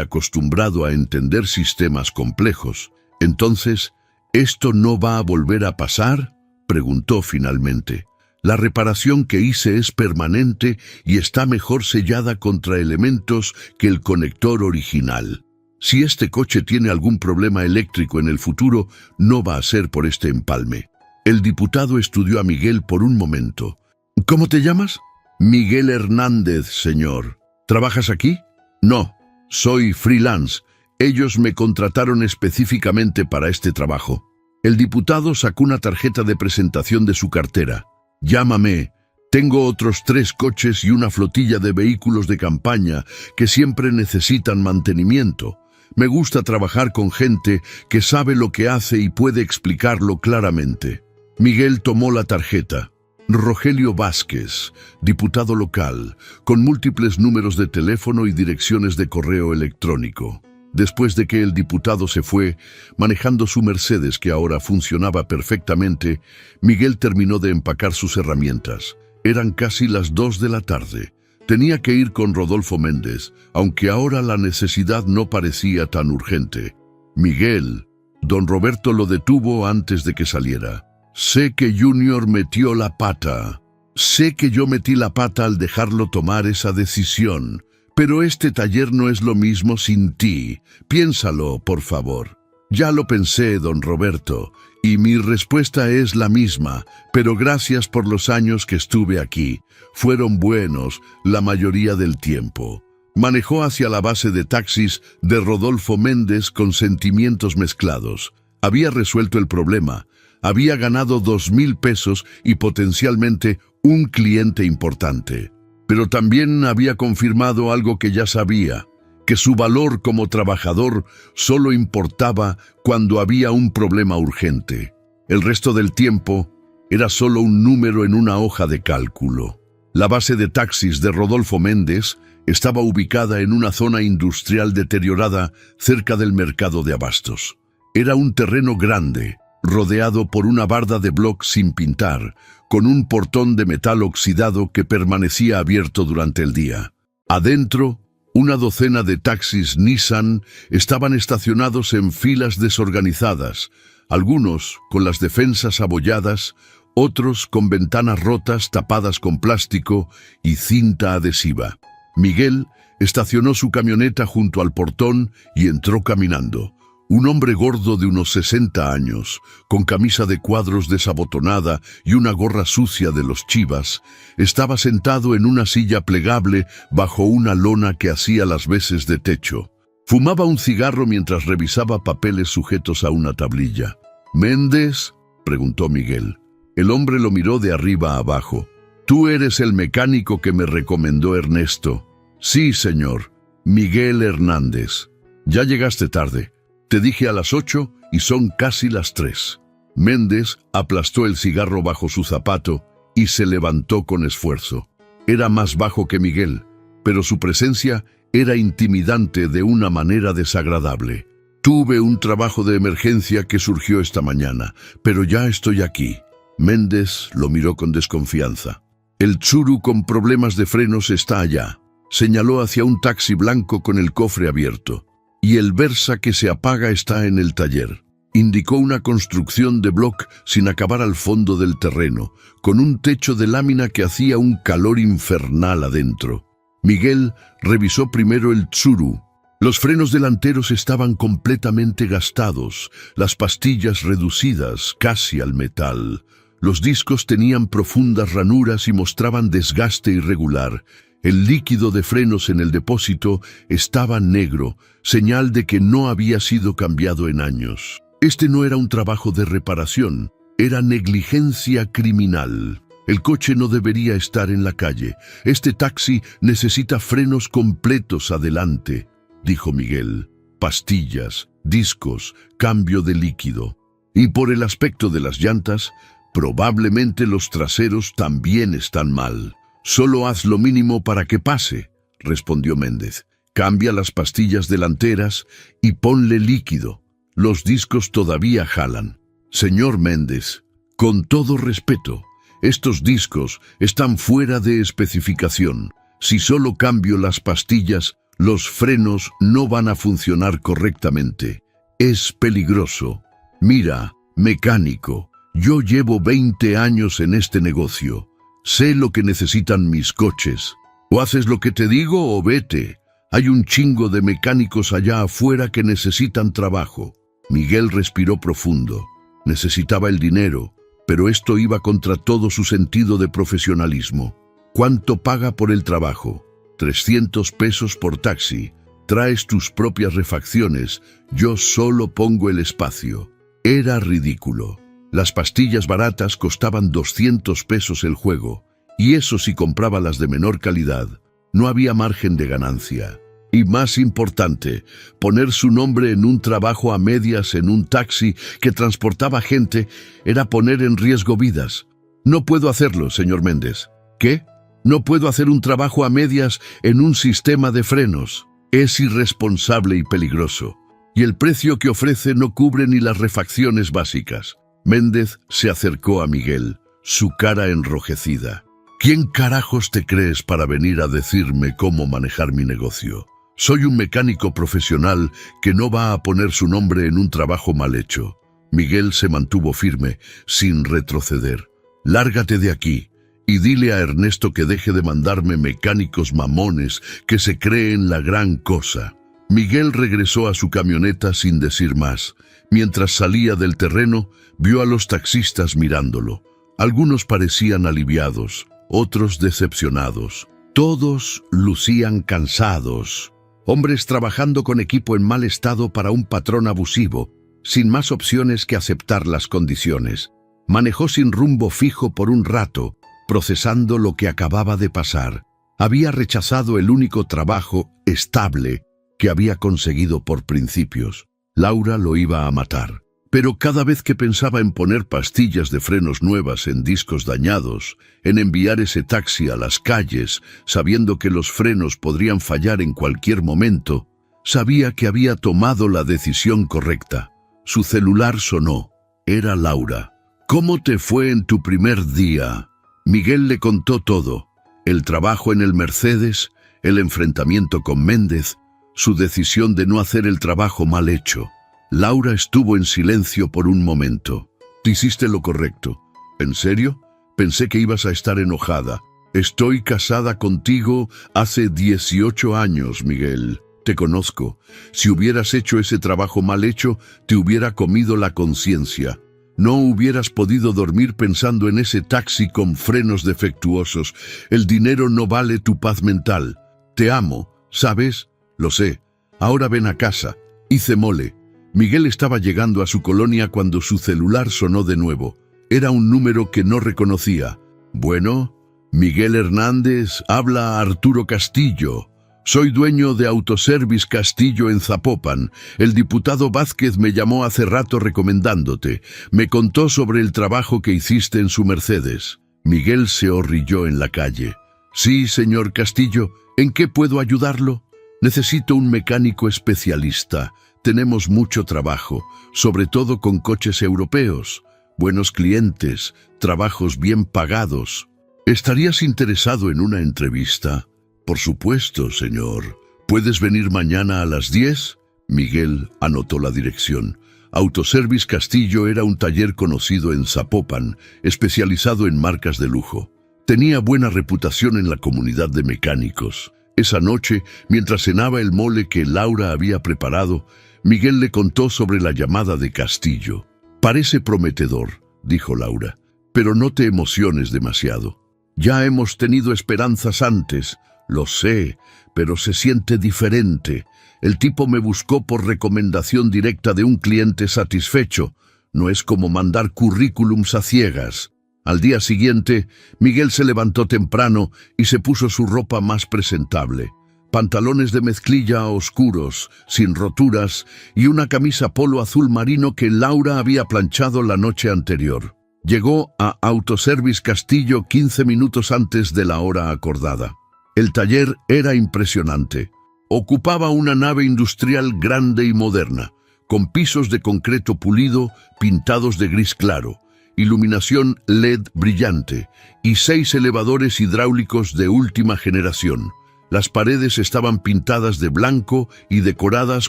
acostumbrado a entender sistemas complejos. Entonces, ¿esto no va a volver a pasar?, preguntó finalmente. La reparación que hice es permanente y está mejor sellada contra elementos que el conector original. Si este coche tiene algún problema eléctrico en el futuro, no va a ser por este empalme. El diputado estudió a Miguel por un momento. ¿Cómo te llamas? Miguel Hernández, señor. ¿Trabajas aquí? No, soy freelance. Ellos me contrataron específicamente para este trabajo. El diputado sacó una tarjeta de presentación de su cartera. Llámame. Tengo otros 3 coches y una flotilla de vehículos de campaña que siempre necesitan mantenimiento. Me gusta trabajar con gente que sabe lo que hace y puede explicarlo claramente. Miguel tomó la tarjeta. Rogelio Vázquez, diputado local, con múltiples números de teléfono y direcciones de correo electrónico. Después de que el diputado se fue, manejando su Mercedes que ahora funcionaba perfectamente, Miguel terminó de empacar sus herramientas. Eran casi las 2 de la tarde. Tenía que ir con Rodolfo Méndez, aunque ahora la necesidad no parecía tan urgente. Miguel, don Roberto lo detuvo antes de que saliera. Sé que Junior metió la pata. Sé que yo metí la pata al dejarlo tomar esa decisión. Pero este taller no es lo mismo sin ti. Piénsalo, por favor. Ya lo pensé, don Roberto, y mi respuesta es la misma, pero gracias por los años que estuve aquí. Fueron buenos la mayoría del tiempo. Manejó hacia la base de taxis de Rodolfo Méndez con sentimientos mezclados. Había resuelto el problema. Había ganado 2,000 pesos y potencialmente un cliente importante. Pero también había confirmado algo que ya sabía, que su valor como trabajador solo importaba cuando había un problema urgente. El resto del tiempo era solo un número en una hoja de cálculo. La base de taxis de Rodolfo Méndez estaba ubicada en una zona industrial deteriorada cerca del mercado de abastos. Era un terreno grande, rodeado por una barda de bloc sin pintar, con un portón de metal oxidado que permanecía abierto durante el día. Adentro, una docena de taxis Nissan estaban estacionados en filas desorganizadas, algunos con las defensas abolladas, otros con ventanas rotas tapadas con plástico y cinta adhesiva. Miguel estacionó su camioneta junto al portón y entró caminando. Un hombre gordo de unos 60 años, con camisa de cuadros desabotonada y una gorra sucia de los Chivas, estaba sentado en una silla plegable bajo una lona que hacía las veces de techo. Fumaba un cigarro mientras revisaba papeles sujetos a una tablilla. «¿Méndez?», preguntó Miguel. El hombre lo miró de arriba a abajo. «Tú eres el mecánico que me recomendó Ernesto». «Sí, señor. Miguel Hernández. Ya llegaste tarde. Te dije a las 8 y son casi las 3. Méndez aplastó el cigarro bajo su zapato y se levantó con esfuerzo. Era más bajo que Miguel, pero su presencia era intimidante de una manera desagradable. Tuve un trabajo de emergencia que surgió esta mañana, pero ya estoy aquí. Méndez lo miró con desconfianza. El Tsuru con problemas de frenos está allá. Señaló hacia un taxi blanco con el cofre abierto. Y el Versa que se apaga está en el taller. Indicó una construcción de bloc sin acabar al fondo del terreno, con un techo de lámina que hacía un calor infernal adentro. Miguel revisó primero el Tsuru. Los frenos delanteros estaban completamente gastados, las pastillas reducidas casi al metal. Los discos tenían profundas ranuras y mostraban desgaste irregular. El líquido de frenos en el depósito estaba negro, señal de que no había sido cambiado en años. Este no era un trabajo de reparación, era negligencia criminal. El coche no debería estar en la calle. Este taxi necesita frenos completos adelante, dijo Miguel. Pastillas, discos, cambio de líquido. Y por el aspecto de las llantas, probablemente los traseros también están mal. Solo haz lo mínimo para que pase, respondió Méndez. Cambia las pastillas delanteras y ponle líquido. Los discos todavía jalan. Señor Méndez, con todo respeto, estos discos están fuera de especificación. Si solo cambio las pastillas, los frenos no van a funcionar correctamente. Es peligroso. Mira, mecánico, yo llevo 20 años en este negocio. Sé lo que necesitan mis coches. O haces lo que te digo o vete. Hay un chingo de mecánicos allá afuera que necesitan trabajo. Miguel respiró profundo. Necesitaba el dinero, pero esto iba contra todo su sentido de profesionalismo. ¿Cuánto paga por el trabajo? 300 pesos por taxi. Traes tus propias refacciones. Yo solo pongo el espacio. Era ridículo. Las pastillas baratas costaban 200 pesos el juego, y eso si compraba las de menor calidad. No había margen de ganancia. Y más importante, poner su nombre en un trabajo a medias en un taxi que transportaba gente era poner en riesgo vidas. No puedo hacerlo, señor Méndez. ¿Qué? No puedo hacer un trabajo a medias en un sistema de frenos. Es irresponsable y peligroso. Y el precio que ofrece no cubre ni las refacciones básicas. Méndez se acercó a Miguel, su cara enrojecida. ¿Quién carajos te crees para venir a decirme cómo manejar mi negocio? Soy un mecánico profesional que no va a poner su nombre en un trabajo mal hecho. Miguel se mantuvo firme, sin retroceder. Lárgate de aquí y dile a Ernesto que deje de mandarme mecánicos mamones que se creen la gran cosa. Miguel regresó a su camioneta sin decir más. Mientras salía del terreno, vio a los taxistas mirándolo. Algunos parecían aliviados, otros decepcionados. Todos lucían cansados. Hombres trabajando con equipo en mal estado para un patrón abusivo, sin más opciones que aceptar las condiciones. Manejó sin rumbo fijo por un rato, procesando lo que acababa de pasar. Había rechazado el único trabajo estable que había conseguido por principios. Laura lo iba a matar. Pero cada vez que pensaba en poner pastillas de frenos nuevas en discos dañados, en enviar ese taxi a las calles, sabiendo que los frenos podrían fallar en cualquier momento, sabía que había tomado la decisión correcta. Su celular sonó. Era Laura. ¿Cómo te fue en tu primer día? Miguel le contó todo. El trabajo en el Mercedes, el enfrentamiento con Méndez, su decisión de no hacer el trabajo mal hecho. Laura estuvo en silencio por un momento. Hiciste lo correcto. ¿En serio? Pensé que ibas a estar enojada. Estoy casada contigo hace 18 años, Miguel. Te conozco. Si hubieras hecho ese trabajo mal hecho, te hubiera comido la conciencia. No hubieras podido dormir pensando en ese taxi con frenos defectuosos. El dinero no vale tu paz mental. Te amo, ¿sabes? Lo sé. Ahora ven a casa. Hice mole. Miguel estaba llegando a su colonia cuando su celular sonó de nuevo. Era un número que no reconocía. Bueno, Miguel Hernández, habla Arturo Castillo. Soy dueño de Autoservice Castillo en Zapopan. El diputado Vázquez me llamó hace rato recomendándote. Me contó sobre el trabajo que hiciste en su Mercedes. Miguel se horrilló en la calle. Sí, señor Castillo, ¿en qué puedo ayudarlo? Necesito un mecánico especialista. Tenemos mucho trabajo, sobre todo con coches europeos. Buenos clientes, trabajos bien pagados. ¿Estarías interesado en una entrevista? Por supuesto, señor. ¿Puedes venir mañana a las 10? Miguel anotó la dirección. Autoservice Castillo era un taller conocido en Zapopan, especializado en marcas de lujo. Tenía buena reputación en la comunidad de mecánicos. Esa noche, mientras cenaba el mole que Laura había preparado, Miguel le contó sobre la llamada de Castillo. «Parece prometedor», dijo Laura, «pero no te emociones demasiado. Ya hemos tenido esperanzas antes, lo sé, pero se siente diferente. El tipo me buscó por recomendación directa de un cliente satisfecho. No es como mandar currículums a ciegas». Al día siguiente, Miguel se levantó temprano y se puso su ropa más presentable. Pantalones de mezclilla oscuros, sin roturas, y una camisa polo azul marino que Laura había planchado la noche anterior. Llegó a Autoservice Castillo 15 minutos antes de la hora acordada. El taller era impresionante. Ocupaba una nave industrial grande y moderna, con pisos de concreto pulido pintados de gris claro, iluminación LED brillante y 6 elevadores hidráulicos de última generación. Las paredes estaban pintadas de blanco y decoradas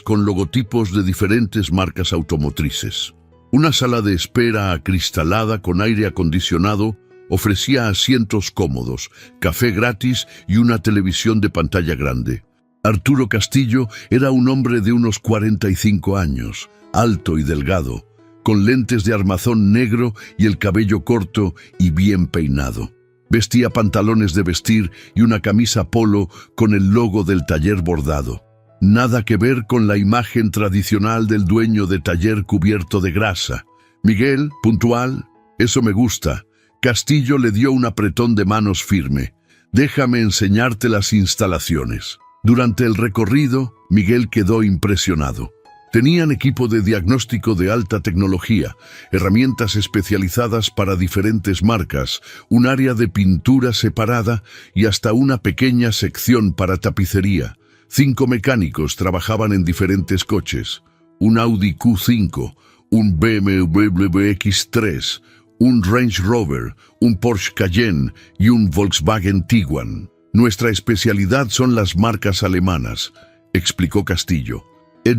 con logotipos de diferentes marcas automotrices. Una sala de espera acristalada con aire acondicionado ofrecía asientos cómodos, café gratis y una televisión de pantalla grande. Arturo Castillo era un hombre de unos 45 años, alto y delgado, con lentes de armazón negro y el cabello corto y bien peinado. Vestía pantalones de vestir y una camisa polo con el logo del taller bordado. Nada que ver con la imagen tradicional del dueño de taller cubierto de grasa. Miguel, puntual, eso me gusta. Castillo le dio un apretón de manos firme. Déjame enseñarte las instalaciones. Durante el recorrido, Miguel quedó impresionado. Tenían equipo de diagnóstico de alta tecnología, herramientas especializadas para diferentes marcas, un área de pintura separada y hasta una pequeña sección para tapicería. 5 mecánicos trabajaban en diferentes coches: un Audi Q5, un BMW X3, un Range Rover, un Porsche Cayenne y un Volkswagen Tiguan. Nuestra especialidad son las marcas alemanas, explicó Castillo.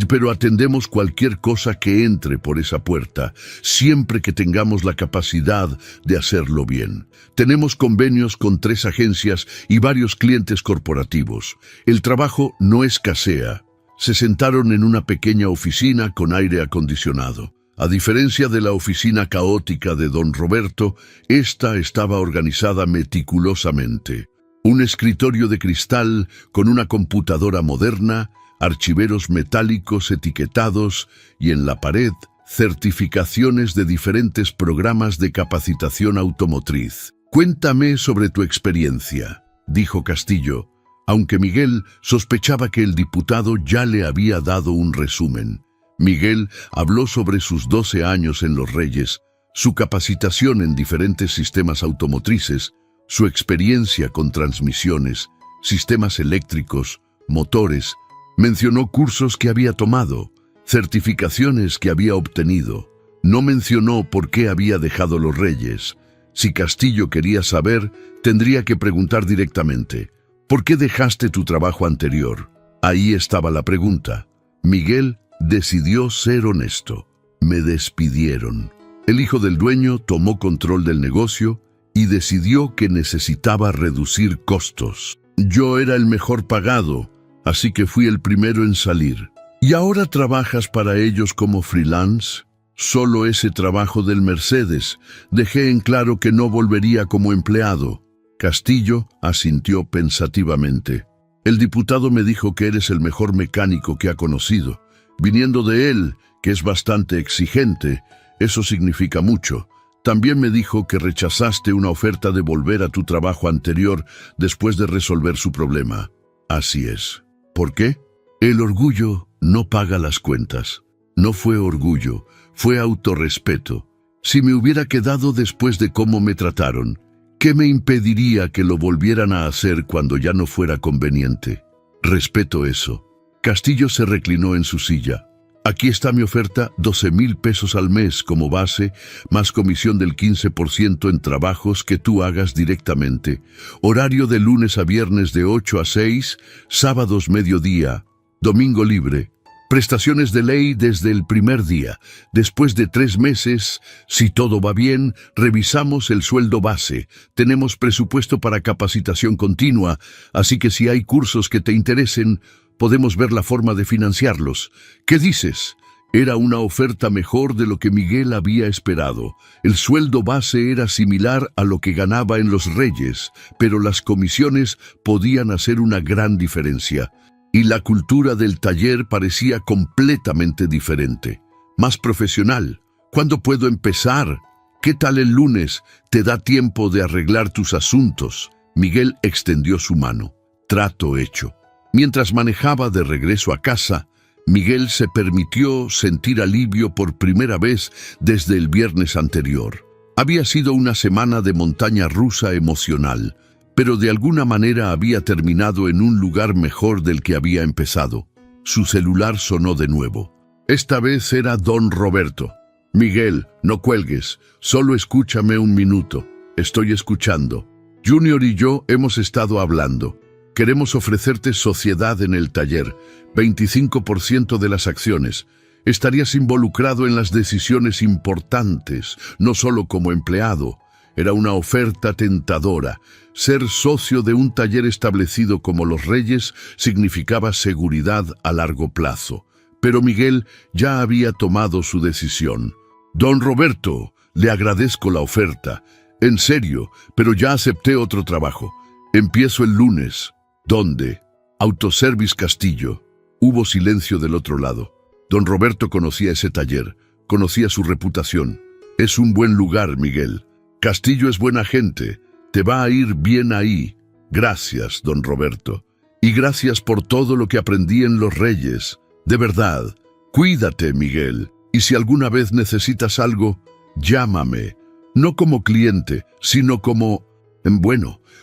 Pero atendemos cualquier cosa que entre por esa puerta, siempre que tengamos la capacidad de hacerlo bien. Tenemos convenios con 3 agencias y varios clientes corporativos. El trabajo no escasea. Se sentaron en una pequeña oficina con aire acondicionado. A diferencia de la oficina caótica de don Roberto, esta estaba organizada meticulosamente. Un escritorio de cristal con una computadora moderna, archiveros metálicos etiquetados y en la pared certificaciones de diferentes programas de capacitación automotriz. «Cuéntame sobre tu experiencia», dijo Castillo, aunque Miguel sospechaba que el diputado ya le había dado un resumen. Miguel habló sobre sus 12 años en Los Reyes, su capacitación en diferentes sistemas automotrices, su experiencia con transmisiones, sistemas eléctricos, motores. Mencionó cursos que había tomado, certificaciones que había obtenido. No mencionó por qué había dejado Los Reyes. Si Castillo quería saber, tendría que preguntar directamente: ¿por qué dejaste tu trabajo anterior? Ahí estaba la pregunta. Miguel decidió ser honesto. Me despidieron. El hijo del dueño tomó control del negocio y decidió que necesitaba reducir costos. Yo era el mejor pagado, así que fui el primero en salir. ¿Y ahora trabajas para ellos como freelance? Solo ese trabajo del Mercedes. Dejé en claro que no volvería como empleado. Castillo asintió pensativamente. El diputado me dijo que eres el mejor mecánico que ha conocido. Viniendo de él, que es bastante exigente, eso significa mucho. También me dijo que rechazaste una oferta de volver a tu trabajo anterior después de resolver su problema. Así es. ¿Por qué? El orgullo no paga las cuentas. No fue orgullo, fue autorrespeto. Si me hubiera quedado después de cómo me trataron, ¿qué me impediría que lo volvieran a hacer cuando ya no fuera conveniente? Respeto eso. Castillo se reclinó en su silla. Aquí está mi oferta: 12,000 pesos al mes como base, más comisión del 15% en trabajos que tú hagas directamente. Horario de lunes a viernes de 8 a 6, sábados mediodía, domingo libre. Prestaciones de ley desde el primer día. Después de 3 meses, si todo va bien, revisamos el sueldo base. Tenemos presupuesto para capacitación continua, así que si hay cursos que te interesen, podemos ver la forma de financiarlos. ¿Qué dices? Era una oferta mejor de lo que Miguel había esperado. El sueldo base era similar a lo que ganaba en Los Reyes, pero las comisiones podían hacer una gran diferencia. Y la cultura del taller parecía completamente diferente, más profesional. ¿Cuándo puedo empezar? ¿Qué tal el lunes? ¿Te da tiempo de arreglar tus asuntos? Miguel extendió su mano. Trato hecho. Mientras manejaba de regreso a casa, Miguel se permitió sentir alivio por primera vez desde el viernes anterior. Había sido una semana de montaña rusa emocional, pero de alguna manera había terminado en un lugar mejor del que había empezado. Su celular sonó de nuevo. Esta vez era don Roberto. Miguel, no cuelgues, solo escúchame un minuto. Estoy escuchando. Junior y yo hemos estado hablando. Queremos ofrecerte sociedad en el taller, 25% de las acciones. Estarías involucrado en las decisiones importantes, no solo como empleado. Era una oferta tentadora. Ser socio de un taller establecido como Los Reyes significaba seguridad a largo plazo. Pero Miguel ya había tomado su decisión. Don Roberto, le agradezco la oferta. En serio, pero ya acepté otro trabajo. Empiezo el lunes. ¿Dónde? Autoservice Castillo. Hubo silencio del otro lado. Don Roberto conocía ese taller, conocía su reputación. Es un buen lugar, Miguel. Castillo es buena gente. Te va a ir bien ahí. Gracias, don Roberto. Y gracias por todo lo que aprendí en Los Reyes. De verdad. Cuídate, Miguel. Y si alguna vez necesitas algo, llámame. No como cliente, sino como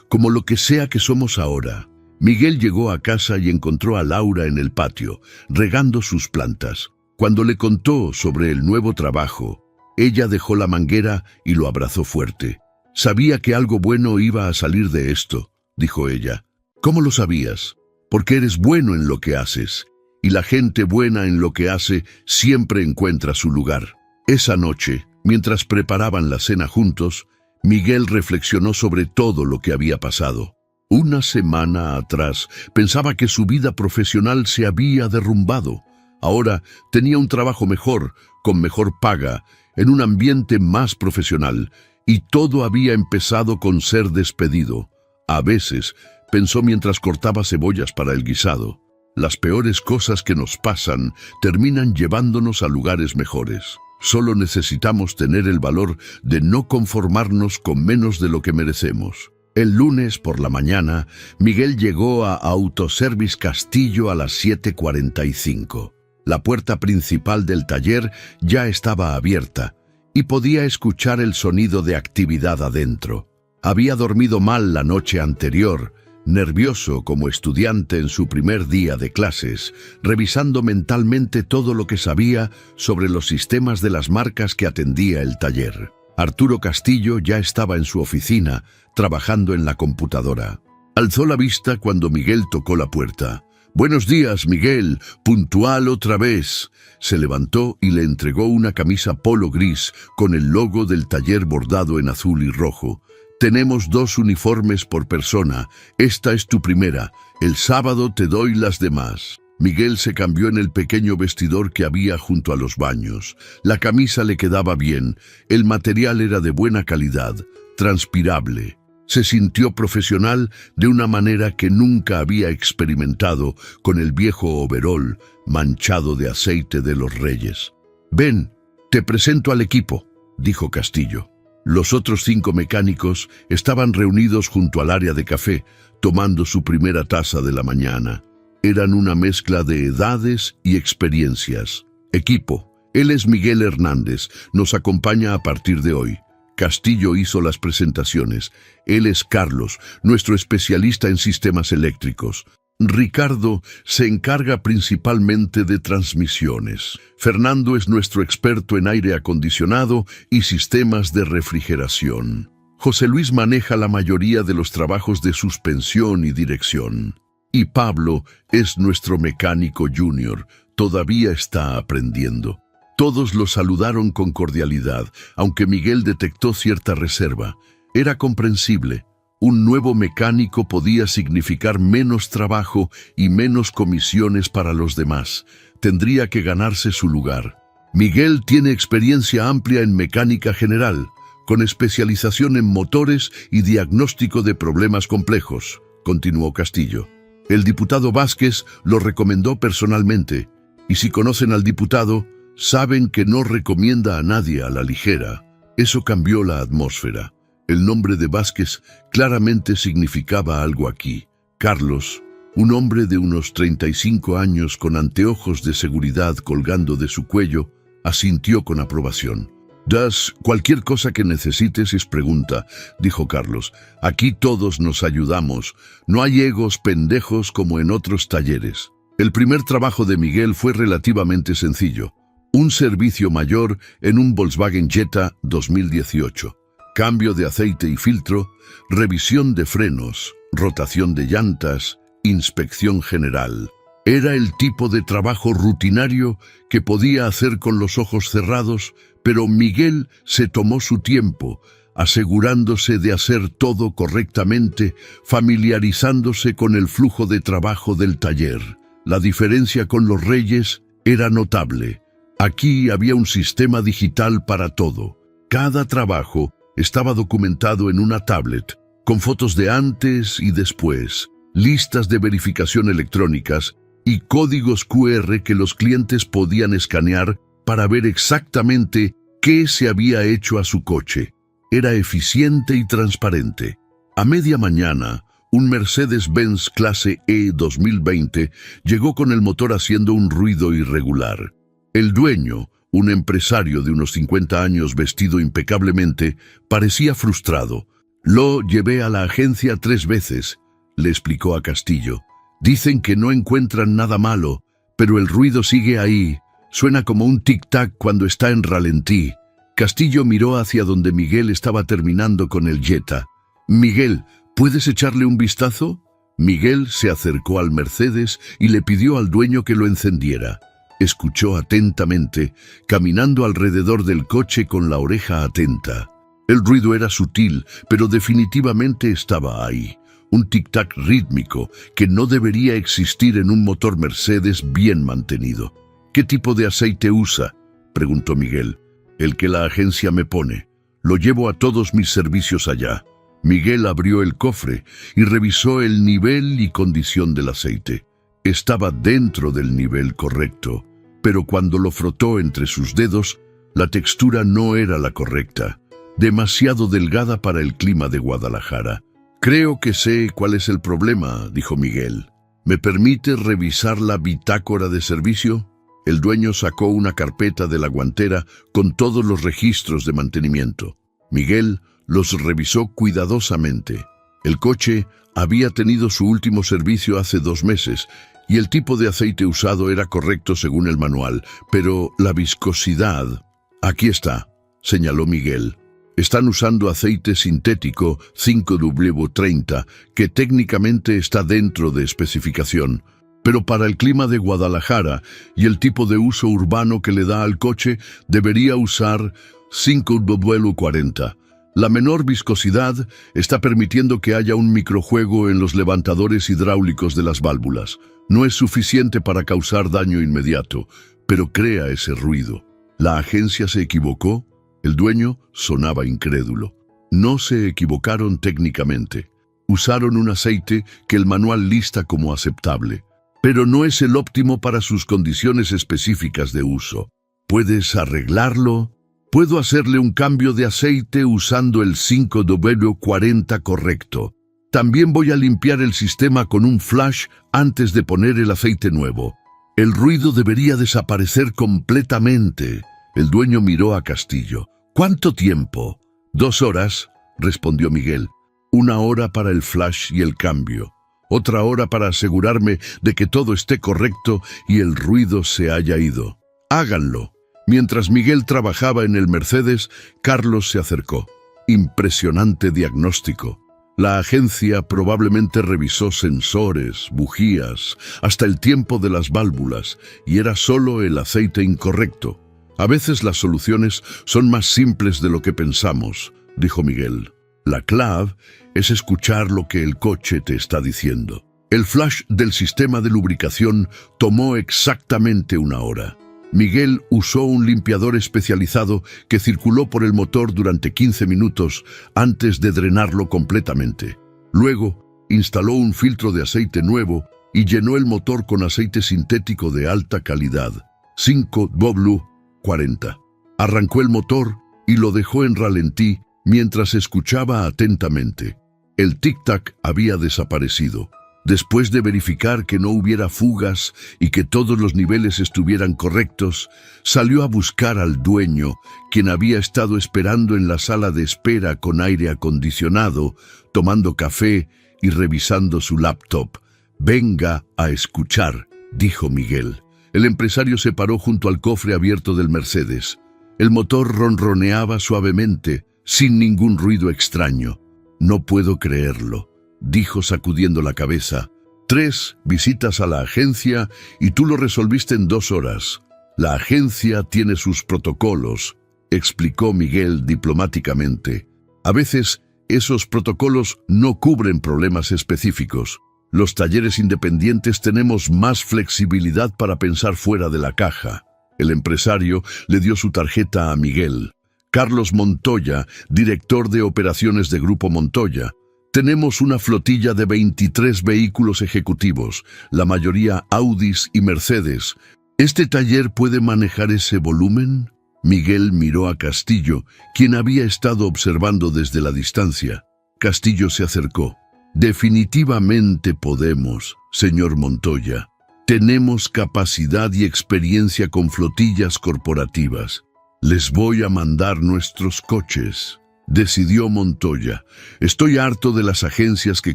como lo que sea que somos ahora. Miguel llegó a casa y encontró a Laura en el patio, regando sus plantas. Cuando le contó sobre el nuevo trabajo, ella dejó la manguera y lo abrazó fuerte. Sabía que algo bueno iba a salir de esto, dijo ella. ¿Cómo lo sabías? Porque eres bueno en lo que haces, y la gente buena en lo que hace siempre encuentra su lugar. Esa noche, mientras preparaban la cena juntos, Miguel reflexionó sobre todo lo que había pasado. Una semana atrás pensaba que su vida profesional se había derrumbado. Ahora tenía un trabajo mejor, con mejor paga, en un ambiente más profesional, y todo había empezado con ser despedido. A veces, pensó mientras cortaba cebollas para el guisado, las peores cosas que nos pasan terminan llevándonos a lugares mejores. Solo necesitamos tener el valor de no conformarnos con menos de lo que merecemos. El lunes por la mañana, Miguel llegó a Autoservice Castillo a las 7:45. La puerta principal del taller ya estaba abierta y podía escuchar el sonido de actividad adentro. Había dormido mal la noche anterior, nervioso como estudiante en su primer día de clases, revisando mentalmente todo lo que sabía sobre los sistemas de las marcas que atendía el taller. Arturo Castillo ya estaba en su oficina, trabajando en la computadora. Alzó la vista cuando Miguel tocó la puerta. «Buenos días, Miguel, puntual otra vez». Se levantó y le entregó una camisa polo gris con el logo del taller bordado en azul y rojo. «Tenemos 2 uniformes por persona. Esta es tu primera. El sábado te doy las demás». Miguel se cambió en el pequeño vestidor que había junto a los baños. La camisa le quedaba bien, el material era de buena calidad, transpirable. Se sintió profesional de una manera que nunca había experimentado con el viejo overol manchado de aceite de Los Reyes. «Ven, te presento al equipo», dijo Castillo. Los otros 5 mecánicos estaban reunidos junto al área de café, tomando su primera taza de la mañana. Eran una mezcla de edades y experiencias. «Equipo, él es Miguel Hernández, nos acompaña a partir de hoy». Castillo hizo las presentaciones. «Él es Carlos, nuestro especialista en sistemas eléctricos. Ricardo se encarga principalmente de transmisiones. Fernando es nuestro experto en aire acondicionado y sistemas de refrigeración. José Luis maneja la mayoría de los trabajos de suspensión y dirección. Y Pablo es nuestro mecánico junior, Todavía está aprendiendo. Todos lo saludaron con cordialidad, aunque Miguel detectó cierta reserva. Era comprensible. Un nuevo mecánico podía significar menos trabajo y menos comisiones para los demás. Tendría que ganarse su lugar. Miguel tiene experiencia amplia en mecánica general, con especialización en motores y diagnóstico de problemas complejos, continuó Castillo. El diputado Vázquez lo recomendó personalmente, y si conocen al diputado, saben que no recomienda a nadie a la ligera. Eso cambió la atmósfera. El nombre de Vázquez claramente significaba algo aquí. Carlos, un hombre de unos 35 años con anteojos de seguridad colgando de su cuello, asintió con aprobación. «Das, cualquier cosa que necesites es pregunta», dijo Carlos. «Aquí todos nos ayudamos. No hay egos pendejos como en otros talleres». El primer trabajo de Miguel fue relativamente sencillo. Un servicio mayor en un Volkswagen Jetta 2018. Cambio de aceite y filtro, revisión de frenos, rotación de llantas, inspección general. Era el tipo de trabajo rutinario que podía hacer con los ojos cerrados, pero Miguel se tomó su tiempo, asegurándose de hacer todo correctamente, familiarizándose con el flujo de trabajo del taller. La diferencia con los Reyes era notable. Aquí había un sistema digital para todo. Cada trabajo estaba documentado en una tablet, con fotos de antes y después, listas de verificación electrónicas y códigos QR que los clientes podían escanear para ver exactamente qué se había hecho a su coche. Era eficiente y transparente. A media mañana, un Mercedes-Benz Clase E 2020 llegó con el motor haciendo un ruido irregular. El dueño, un empresario de unos 50 años vestido impecablemente, parecía frustrado. «Lo llevé a la agencia 3 veces», le explicó a Castillo. «Dicen que no encuentran nada malo, pero el ruido sigue ahí. Suena como un tic-tac cuando está en ralentí». Castillo miró hacia donde Miguel estaba terminando con el Jetta. «Miguel, ¿puedes echarle un vistazo?» Miguel se acercó al Mercedes y le pidió al dueño que lo encendiera. Escuchó atentamente, caminando alrededor del coche con la oreja atenta. El ruido era sutil, pero definitivamente estaba ahí. Un tic-tac rítmico que no debería existir en un motor Mercedes bien mantenido. «¿Qué tipo de aceite usa?», preguntó Miguel. «El que la agencia me pone. Lo llevo a todos mis servicios allá». Miguel abrió el cofre y revisó el nivel y condición del aceite. Estaba dentro del nivel correcto, pero cuando lo frotó entre sus dedos, la textura no era la correcta, demasiado delgada para el clima de Guadalajara. «Creo que sé cuál es el problema», dijo Miguel. «¿Me permite revisar la bitácora de servicio?» El dueño sacó una carpeta de la guantera con todos los registros de mantenimiento. Miguel los revisó cuidadosamente. El coche había tenido su último servicio hace 2 meses y el tipo de aceite usado era correcto según el manual, pero la viscosidad... «Aquí está», señaló Miguel. «Están usando aceite sintético 5W30, que técnicamente está dentro de especificación, pero para el clima de Guadalajara y el tipo de uso urbano que le da al coche, debería usar 5W40. La menor viscosidad está permitiendo que haya un microjuego en los levantadores hidráulicos de las válvulas. No es suficiente para causar daño inmediato, pero crea ese ruido». ¿La agencia se equivocó? El dueño sonaba incrédulo. No se equivocaron técnicamente. Usaron un aceite que el manual lista como aceptable, pero no es el óptimo para sus condiciones específicas de uso. ¿Puedes arreglarlo? Puedo hacerle un cambio de aceite usando el 5W40 correcto. También voy a limpiar el sistema con un flash antes de poner el aceite nuevo. El ruido debería desaparecer completamente. El dueño miró a Castillo. «¿Cuánto tiempo?» 2 horas, respondió Miguel. 1 hora para el flash y el cambio. Otra hora para asegurarme de que todo esté correcto y el ruido se haya ido. Háganlo». Mientras Miguel trabajaba en el Mercedes, Carlos se acercó. «Impresionante diagnóstico. La agencia probablemente revisó sensores, bujías, hasta el tiempo de las válvulas, y era solo el aceite incorrecto. A veces las soluciones son más simples de lo que pensamos, dijo Miguel. La clave es escuchar lo que el coche te está diciendo. El flash del sistema de lubricación tomó exactamente 1 hora. Miguel usó un limpiador especializado que circuló por el motor durante 15 minutos antes de drenarlo completamente. Luego, instaló un filtro de aceite nuevo y llenó el motor con aceite sintético de alta calidad, 5W40. Arrancó el motor y lo dejó en ralentí mientras escuchaba atentamente. El tic-tac había desaparecido. Después de verificar que no hubiera fugas y que todos los niveles estuvieran correctos, salió a buscar al dueño, quien había estado esperando en la sala de espera con aire acondicionado, tomando café y revisando su laptop. «Venga a escuchar», dijo Miguel. El empresario se paró junto al cofre abierto del Mercedes. El motor ronroneaba suavemente, sin ningún ruido extraño. «No puedo creerlo», dijo sacudiendo la cabeza. 3 visitas a la agencia y tú lo resolviste en 2 horas. La agencia tiene sus protocolos, explicó Miguel diplomáticamente. A veces, esos protocolos no cubren problemas específicos. Los talleres independientes tenemos más flexibilidad para pensar fuera de la caja. El empresario le dio su tarjeta a Miguel. Carlos Montoya, director de operaciones de Grupo Montoya. Tenemos una flotilla de 23 vehículos ejecutivos, la mayoría Audis y Mercedes. ¿Este taller puede manejar ese volumen? Miguel miró a Castillo, quien había estado observando desde la distancia. Castillo se acercó. Definitivamente podemos, señor Montoya. Tenemos capacidad y experiencia con flotillas corporativas. Les voy a mandar nuestros coches. Decidió Montoya. Estoy harto de las agencias que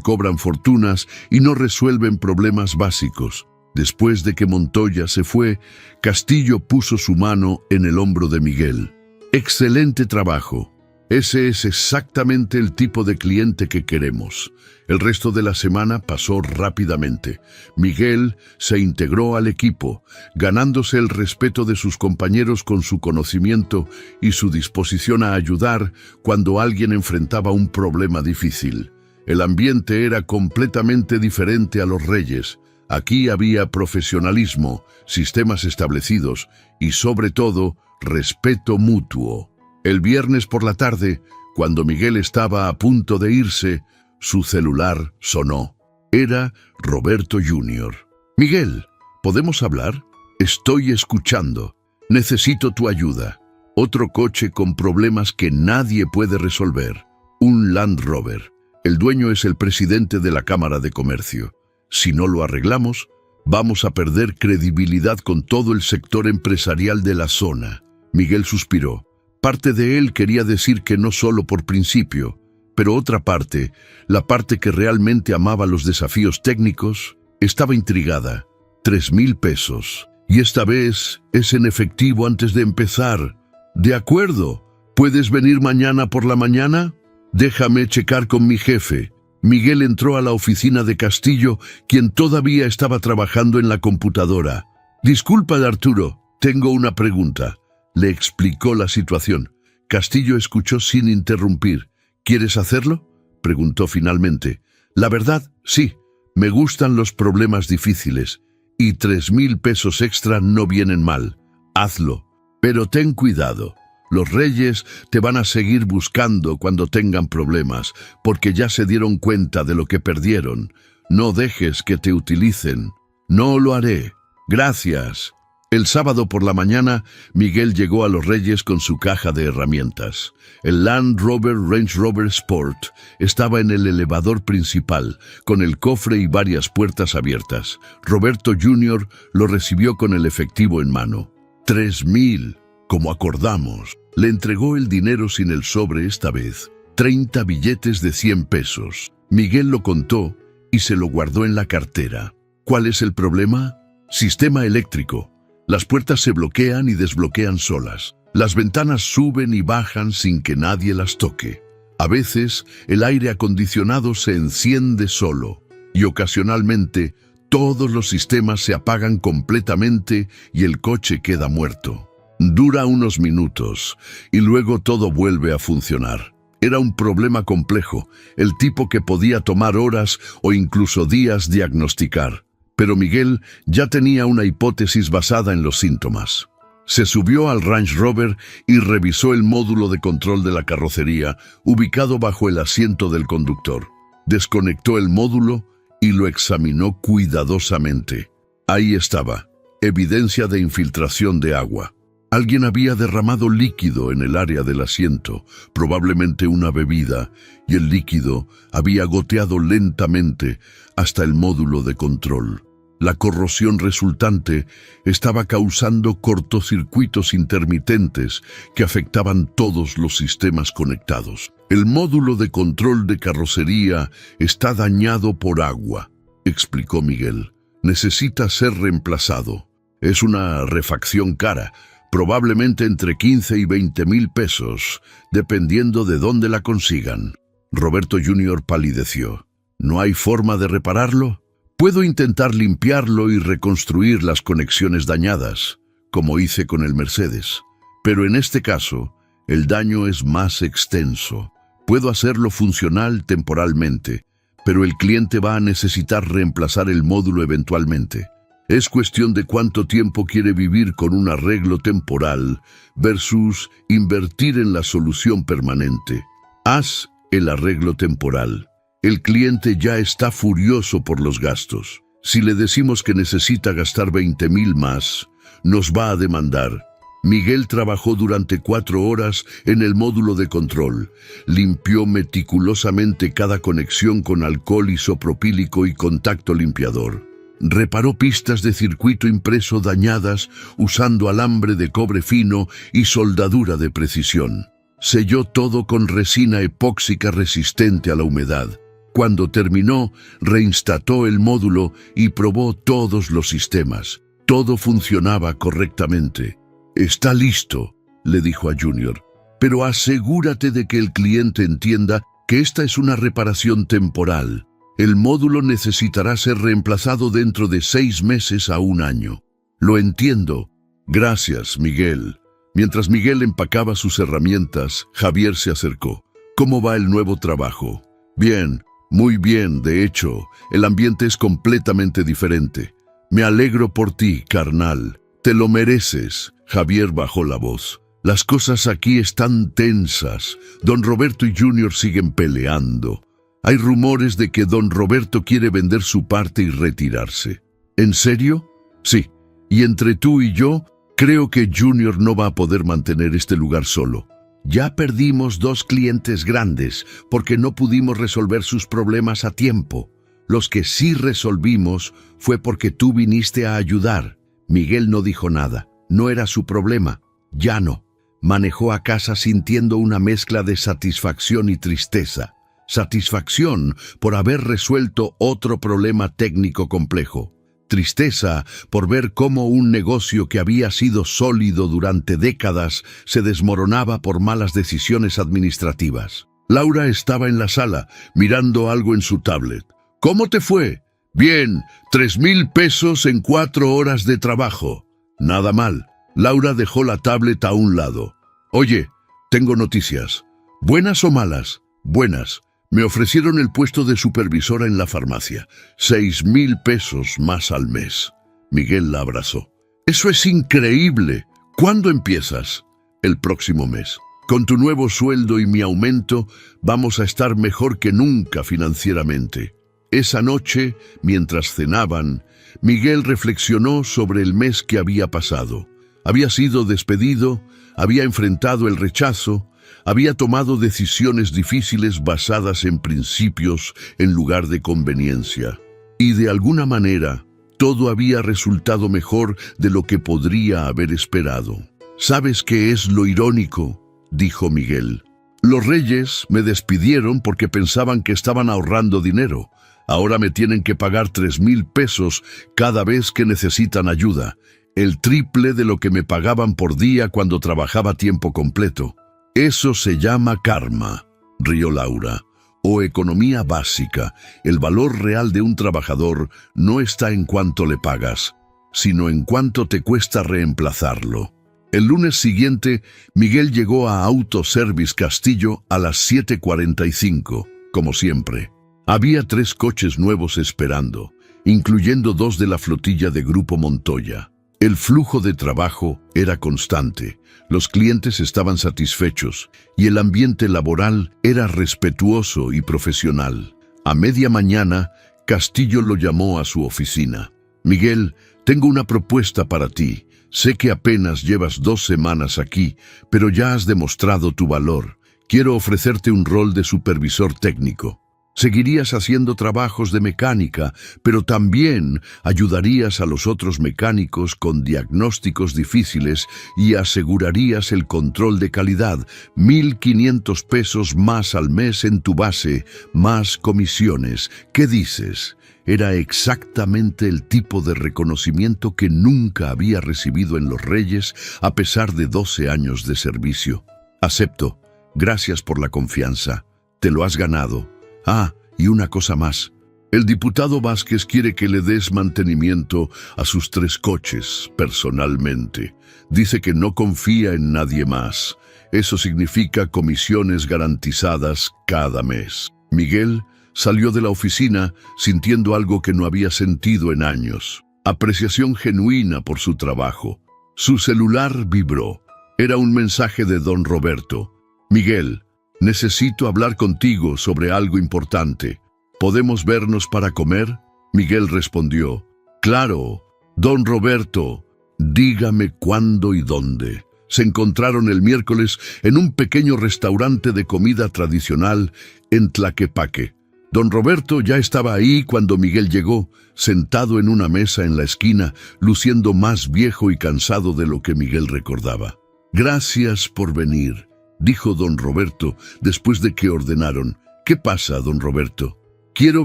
cobran fortunas y no resuelven problemas básicos. Después de que Montoya se fue, Castillo puso su mano en el hombro de Miguel. Excelente trabajo. Ese es exactamente el tipo de cliente que queremos. El resto de la semana pasó rápidamente. Miguel se integró al equipo, ganándose el respeto de sus compañeros con su conocimiento y su disposición a ayudar cuando alguien enfrentaba un problema difícil. El ambiente era completamente diferente a los Reyes. Aquí había profesionalismo, sistemas establecidos y, sobre todo, respeto mutuo. El viernes por la tarde, cuando Miguel estaba a punto de irse, su celular sonó. Era Roberto Jr. «Miguel, ¿podemos hablar? Estoy escuchando. Necesito tu ayuda. Otro coche con problemas que nadie puede resolver. Un Land Rover. El dueño es el presidente de la Cámara de Comercio. Si no lo arreglamos, vamos a perder credibilidad con todo el sector empresarial de la zona». Miguel suspiró. Parte de él quería decir que no solo por principio, pero otra parte, la parte que realmente amaba los desafíos técnicos, estaba intrigada. 3,000 pesos. Y esta vez es en efectivo antes de empezar. De acuerdo. ¿Puedes venir mañana por la mañana? Déjame checar con mi jefe. Miguel entró a la oficina de Castillo, quien todavía estaba trabajando en la computadora. Disculpa, Arturo, tengo una pregunta. Le explicó la situación. Castillo escuchó sin interrumpir. ¿Quieres hacerlo?, preguntó finalmente. La verdad, sí. Me gustan los problemas difíciles. Y 3,000 pesos extra no vienen mal. Hazlo. Pero ten cuidado. Los Reyes te van a seguir buscando cuando tengan problemas, porque ya se dieron cuenta de lo que perdieron. No dejes que te utilicen. No lo haré. Gracias. El sábado por la mañana, Miguel llegó a Los Reyes con su caja de herramientas. El Land Rover Range Rover Sport estaba en el elevador principal, con el cofre y varias puertas abiertas. Roberto Jr. lo recibió con el efectivo en mano. 3,000, como acordamos. Le entregó el dinero sin el sobre esta vez. 30 billetes de 100 pesos. Miguel lo contó y se lo guardó en la cartera. ¿Cuál es el problema? Sistema eléctrico. Las puertas se bloquean y desbloquean solas. Las ventanas suben y bajan sin que nadie las toque. A veces el aire acondicionado se enciende solo y ocasionalmente todos los sistemas se apagan completamente y el coche queda muerto. Dura unos minutos y luego todo vuelve a funcionar. Era un problema complejo, el tipo que podía tomar horas o incluso días diagnosticar. Pero Miguel ya tenía una hipótesis basada en los síntomas. Se subió al Range Rover y revisó el módulo de control de la carrocería, ubicado bajo el asiento del conductor. Desconectó el módulo y lo examinó cuidadosamente. Ahí estaba, evidencia de infiltración de agua. Alguien había derramado líquido en el área del asiento, probablemente una bebida, y el líquido había goteado lentamente hasta el módulo de control. La corrosión resultante estaba causando cortocircuitos intermitentes que afectaban todos los sistemas conectados. El módulo de control de carrocería está dañado por agua, explicó Miguel. Necesita ser reemplazado. Es una refacción cara, probablemente entre 15 y 20 mil pesos, dependiendo de dónde la consigan. Roberto Jr. palideció. ¿No hay forma de repararlo? Puedo intentar limpiarlo y reconstruir las conexiones dañadas, como hice con el Mercedes. Pero en este caso, el daño es más extenso. Puedo hacerlo funcional temporalmente, pero el cliente va a necesitar reemplazar el módulo eventualmente. Es cuestión de cuánto tiempo quiere vivir con un arreglo temporal versus invertir en la solución permanente. Haz el arreglo temporal. El cliente ya está furioso por los gastos. Si le decimos que necesita gastar 20,000 más, nos va a demandar. Miguel trabajó durante 4 horas en el módulo de control. Limpió meticulosamente cada conexión con alcohol isopropílico y contacto limpiador. Reparó pistas de circuito impreso dañadas usando alambre de cobre fino y soldadura de precisión. Selló todo con resina epóxica resistente a la humedad. Cuando terminó, reinstaló el módulo y probó todos los sistemas. Todo funcionaba correctamente. «Está listo», le dijo a Junior, «pero asegúrate de que el cliente entienda que esta es una reparación temporal. El módulo necesitará ser reemplazado dentro de 6 meses a 1 año». «Lo entiendo». «Gracias, Miguel». Mientras Miguel empacaba sus herramientas, Javier se acercó. «¿Cómo va el nuevo trabajo?» «Bien, muy bien, de hecho, el ambiente es completamente diferente. Me alegro por ti, carnal. Te lo mereces». Javier bajó la voz. «Las cosas aquí están tensas. Don Roberto y Junior siguen peleando. Hay rumores de que Don Roberto quiere vender su parte y retirarse». «¿En serio?» «Sí. Y entre tú y yo, creo que Junior no va a poder mantener este lugar solo. Ya perdimos 2 clientes grandes porque no pudimos resolver sus problemas a tiempo. Los que sí resolvimos fue porque tú viniste a ayudar». Miguel no dijo nada. No era su problema. Ya no. Manejó a casa sintiendo una mezcla de satisfacción y tristeza. Satisfacción por haber resuelto otro problema técnico complejo. Tristeza por ver cómo un negocio que había sido sólido durante décadas se desmoronaba por malas decisiones administrativas. Laura estaba en la sala, mirando algo en su tablet. «¿Cómo te fue?» «Bien, 3,000 pesos en 4 horas de trabajo». «Nada mal». Laura dejó la tablet a un lado. «Oye, tengo noticias». «¿Buenas o malas?» «Buenas. Me ofrecieron el puesto de supervisora en la farmacia. 6,000 pesos más al mes». Miguel la abrazó. «Eso es increíble. ¿Cuándo empiezas?» «El próximo mes. Con tu nuevo sueldo y mi aumento, vamos a estar mejor que nunca financieramente». Esa noche, mientras cenaban, Miguel reflexionó sobre el mes que había pasado. Había sido despedido, había enfrentado el rechazo, había tomado decisiones difíciles basadas en principios en lugar de conveniencia. Y de alguna manera, todo había resultado mejor de lo que podría haber esperado. «¿Sabes qué es lo irónico?», dijo Miguel. «Los Reyes me despidieron porque pensaban que estaban ahorrando dinero. Ahora me tienen que pagar 3,000 pesos cada vez que necesitan ayuda, el triple de lo que me pagaban por día cuando trabajaba a tiempo completo. Eso se llama karma». rió Laura. O economía básica. El valor real de un trabajador no está en cuánto le pagas, sino en cuánto te cuesta reemplazarlo. El lunes siguiente, Miguel llegó a Autoservice Castillo a las 7:45, como siempre. Había 3 coches nuevos esperando, incluyendo 2 de la flotilla de Grupo Montoya. El flujo de trabajo era constante, los clientes estaban satisfechos y el ambiente laboral era respetuoso y profesional. A media mañana, Castillo lo llamó a su oficina. «Miguel, tengo una propuesta para ti. Sé que apenas llevas 2 semanas aquí, pero ya has demostrado tu valor. Quiero ofrecerte un rol de supervisor técnico. Seguirías haciendo trabajos de mecánica, pero también ayudarías a los otros mecánicos con diagnósticos difíciles y asegurarías el control de calidad. 1,500 pesos más al mes en tu base, más comisiones. ¿Qué dices?». Era exactamente el tipo de reconocimiento que nunca había recibido en Los Reyes a pesar de 12 años de servicio. «Acepto. Gracias por la confianza. Te lo has ganado. Ah, y una cosa más. El diputado Vázquez quiere que le des mantenimiento a sus 3 coches personalmente. Dice que no confía en nadie más. Eso significa comisiones garantizadas cada mes». Miguel salió de la oficina sintiendo algo que no había sentido en años. Apreciación genuina por su trabajo. Su celular vibró. Era un mensaje de don Roberto. «Miguel, necesito hablar contigo sobre algo importante. ¿Podemos vernos para comer?». Miguel respondió: «Claro, don Roberto, dígame cuándo y dónde». Se encontraron el miércoles en un pequeño restaurante de comida tradicional en Tlaquepaque. Don Roberto ya estaba ahí cuando Miguel llegó, sentado en una mesa en la esquina, luciendo más viejo y cansado de lo que Miguel recordaba. «Gracias por venir», dijo don Roberto después de que ordenaron. «¿Qué pasa, don Roberto?». «Quiero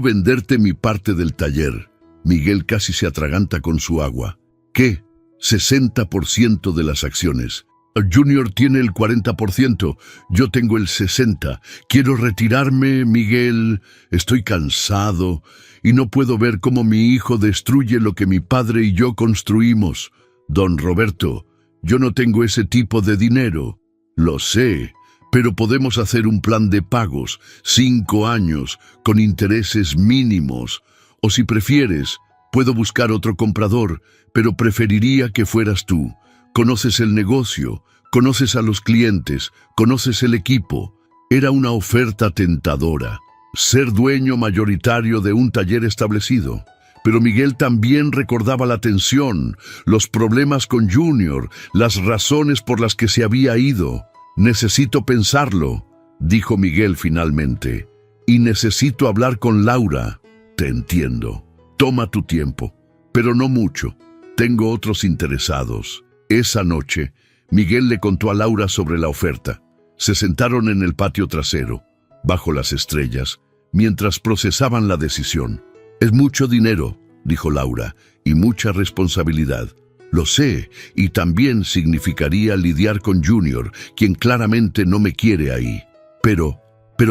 venderte mi parte del taller». Miguel casi se atraganta con su agua. «¿Qué?». «60% de las acciones. Junior tiene el 40%, yo tengo el 60%. Quiero retirarme, Miguel. Estoy cansado y no puedo ver cómo mi hijo destruye lo que mi padre y yo construimos». «Don Roberto, yo no tengo ese tipo de dinero». «Lo sé, pero podemos hacer un plan de pagos, 5 años, con intereses mínimos. O si prefieres, puedo buscar otro comprador, pero preferiría que fueras tú. Conoces el negocio, conoces a los clientes, conoces el equipo». Era una oferta tentadora. Ser dueño mayoritario de un taller establecido. Pero Miguel también recordaba la tensión, los problemas con Junior, las razones por las que se había ido. «Necesito pensarlo», dijo Miguel finalmente. «Y necesito hablar con Laura». «Te entiendo. Toma tu tiempo, pero no mucho. Tengo otros interesados». Esa noche, Miguel le contó a Laura sobre la oferta. Se sentaron en el patio trasero, bajo las estrellas, mientras procesaban la decisión. «Es mucho dinero», dijo Laura, «y mucha responsabilidad». «Lo sé, y también significaría lidiar con Junior, quien claramente no me quiere ahí. Pero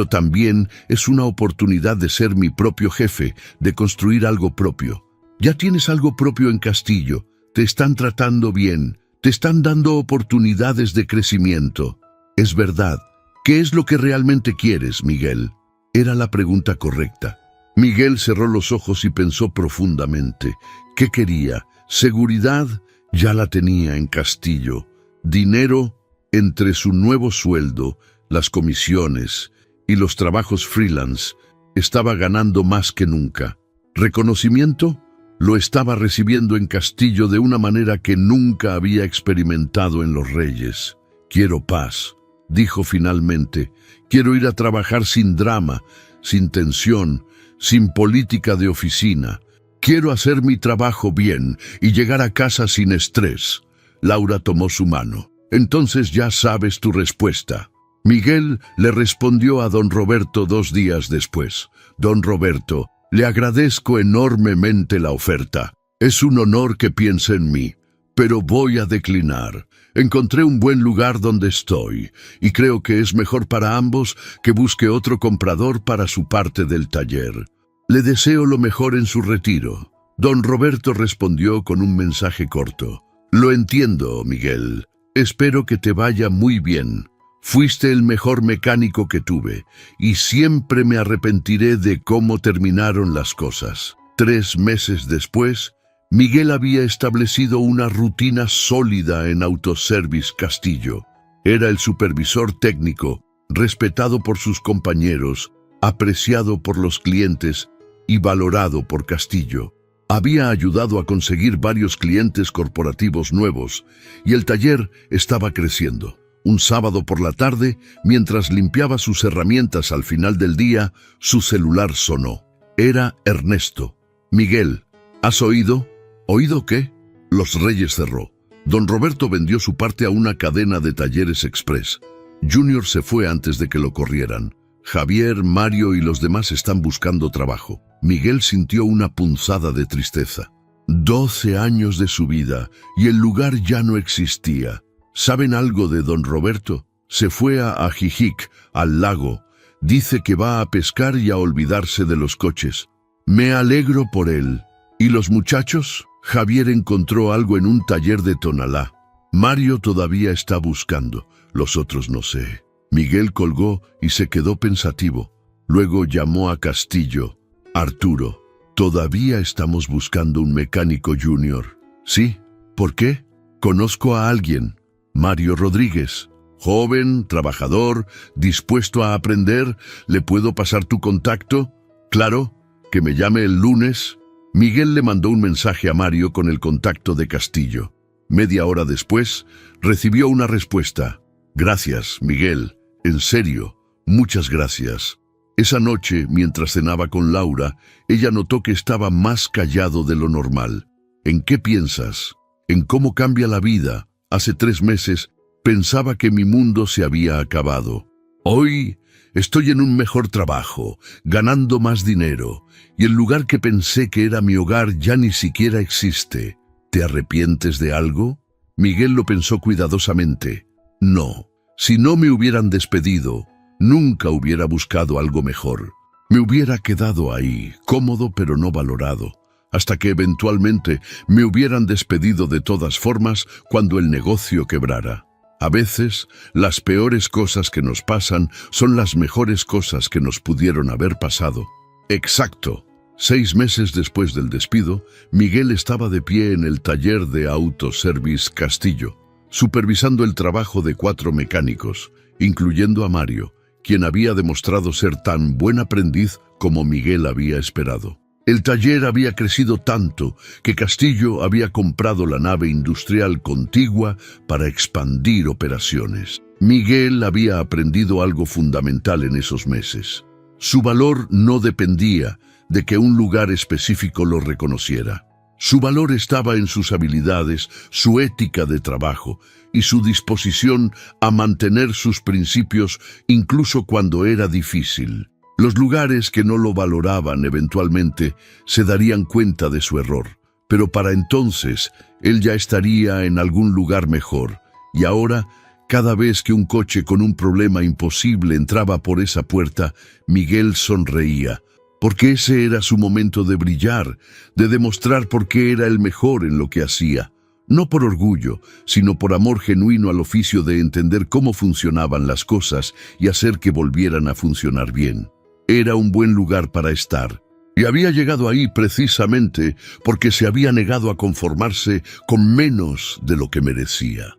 también es una oportunidad de ser mi propio jefe, de construir algo propio. Ya tienes algo propio en Castillo, te están tratando bien, te están dando oportunidades de crecimiento. Es verdad. ¿Qué es lo que realmente quieres, Miguel?». Era la pregunta correcta. Miguel cerró los ojos y pensó profundamente. ¿Qué quería? Seguridad ya la tenía en Castillo. Dinero, entre su nuevo sueldo, las comisiones y los trabajos freelance, estaba ganando más que nunca. Reconocimiento, lo estaba recibiendo en Castillo de una manera que nunca había experimentado en Los Reyes. «Quiero paz», dijo finalmente. «Quiero ir a trabajar sin drama, sin tensión, sin política de oficina. Quiero hacer mi trabajo bien y llegar a casa sin estrés». Laura tomó su mano. «Entonces ya sabes tu respuesta». Miguel le respondió a don Roberto 2 días después. «Don Roberto, le agradezco enormemente la oferta. Es un honor que piense en mí. pero voy a declinar. Encontré un buen lugar donde estoy, y creo que es mejor para ambos que busque otro comprador para su parte del taller. Le deseo lo mejor en su retiro. Don Roberto respondió con un mensaje corto. Lo entiendo, Miguel. Espero que te vaya muy bien. Fuiste el mejor mecánico que tuve, y siempre me arrepentiré de cómo terminaron las cosas. 3 meses después, Miguel había establecido una rutina sólida en Autoservice Castillo. Era el supervisor técnico, respetado por sus compañeros, apreciado por los clientes y valorado por Castillo. Había ayudado a conseguir varios clientes corporativos nuevos y el taller estaba creciendo. Un sábado por la tarde, mientras limpiaba sus herramientas al final del día, su celular sonó. Era Ernesto. Miguel, ¿has oído? ¿Oído qué? Los Reyes cerró. Don Roberto vendió su parte a una cadena de talleres express. Junior se fue antes de que lo corrieran. Javier, Mario y los demás están buscando trabajo. Miguel sintió una punzada de tristeza. 12 años de su vida y el lugar ya no existía. ¿Saben algo de don Roberto? Se fue a Ajijic, al lago. Dice que va a pescar y a olvidarse de los coches. Me alegro por él. ¿Y los muchachos? Javier encontró algo en un taller de Tonalá. Mario todavía está buscando. Los otros no sé. Miguel colgó y se quedó pensativo. Luego llamó a Castillo. Arturo, todavía estamos buscando un mecánico junior. ¿Sí? ¿Por qué? Conozco a alguien. Mario Rodríguez. Joven, trabajador, dispuesto a aprender. ¿Le puedo pasar tu contacto? Claro, que me llame el lunes. Miguel le mandó un mensaje a Mario con el contacto de Castillo. Media hora después, recibió una respuesta. Gracias, Miguel. En serio, muchas gracias. Esa noche, mientras cenaba con Laura, ella notó que estaba más callado de lo normal. ¿En qué piensas? ¿En cómo cambia la vida? Hace 3 meses pensaba que mi mundo se había acabado. Hoy estoy en un mejor trabajo, ganando más dinero, y el lugar que pensé que era mi hogar ya ni siquiera existe. ¿Te arrepientes de algo? Miguel lo pensó cuidadosamente. No, si no me hubieran despedido, nunca hubiera buscado algo mejor. Me hubiera quedado ahí, cómodo pero no valorado, hasta que eventualmente me hubieran despedido de todas formas cuando el negocio quebrara. A veces, las peores cosas que nos pasan son las mejores cosas que nos pudieron haber pasado. Exacto. 6 meses después del despido, Miguel estaba de pie en el taller de Autoservice Castillo, supervisando el trabajo de 4 mecánicos, incluyendo a Mario, quien había demostrado ser tan buen aprendiz como Miguel había esperado. El taller había crecido tanto que Castillo había comprado la nave industrial contigua para expandir operaciones. Miguel había aprendido algo fundamental en esos meses. Su valor no dependía de que un lugar específico lo reconociera. Su valor estaba en sus habilidades, su ética de trabajo y su disposición a mantener sus principios incluso cuando era difícil. Los lugares que no lo valoraban eventualmente se darían cuenta de su error, pero para entonces él ya estaría en algún lugar mejor, y ahora, cada vez que un coche con un problema imposible entraba por esa puerta, Miguel sonreía, porque ese era su momento de brillar, de demostrar por qué era el mejor en lo que hacía. No por orgullo, sino por amor genuino al oficio de entender cómo funcionaban las cosas y hacer que volvieran a funcionar bien. Era un buen lugar para estar, y había llegado ahí precisamente porque se había negado a conformarse con menos de lo que merecía.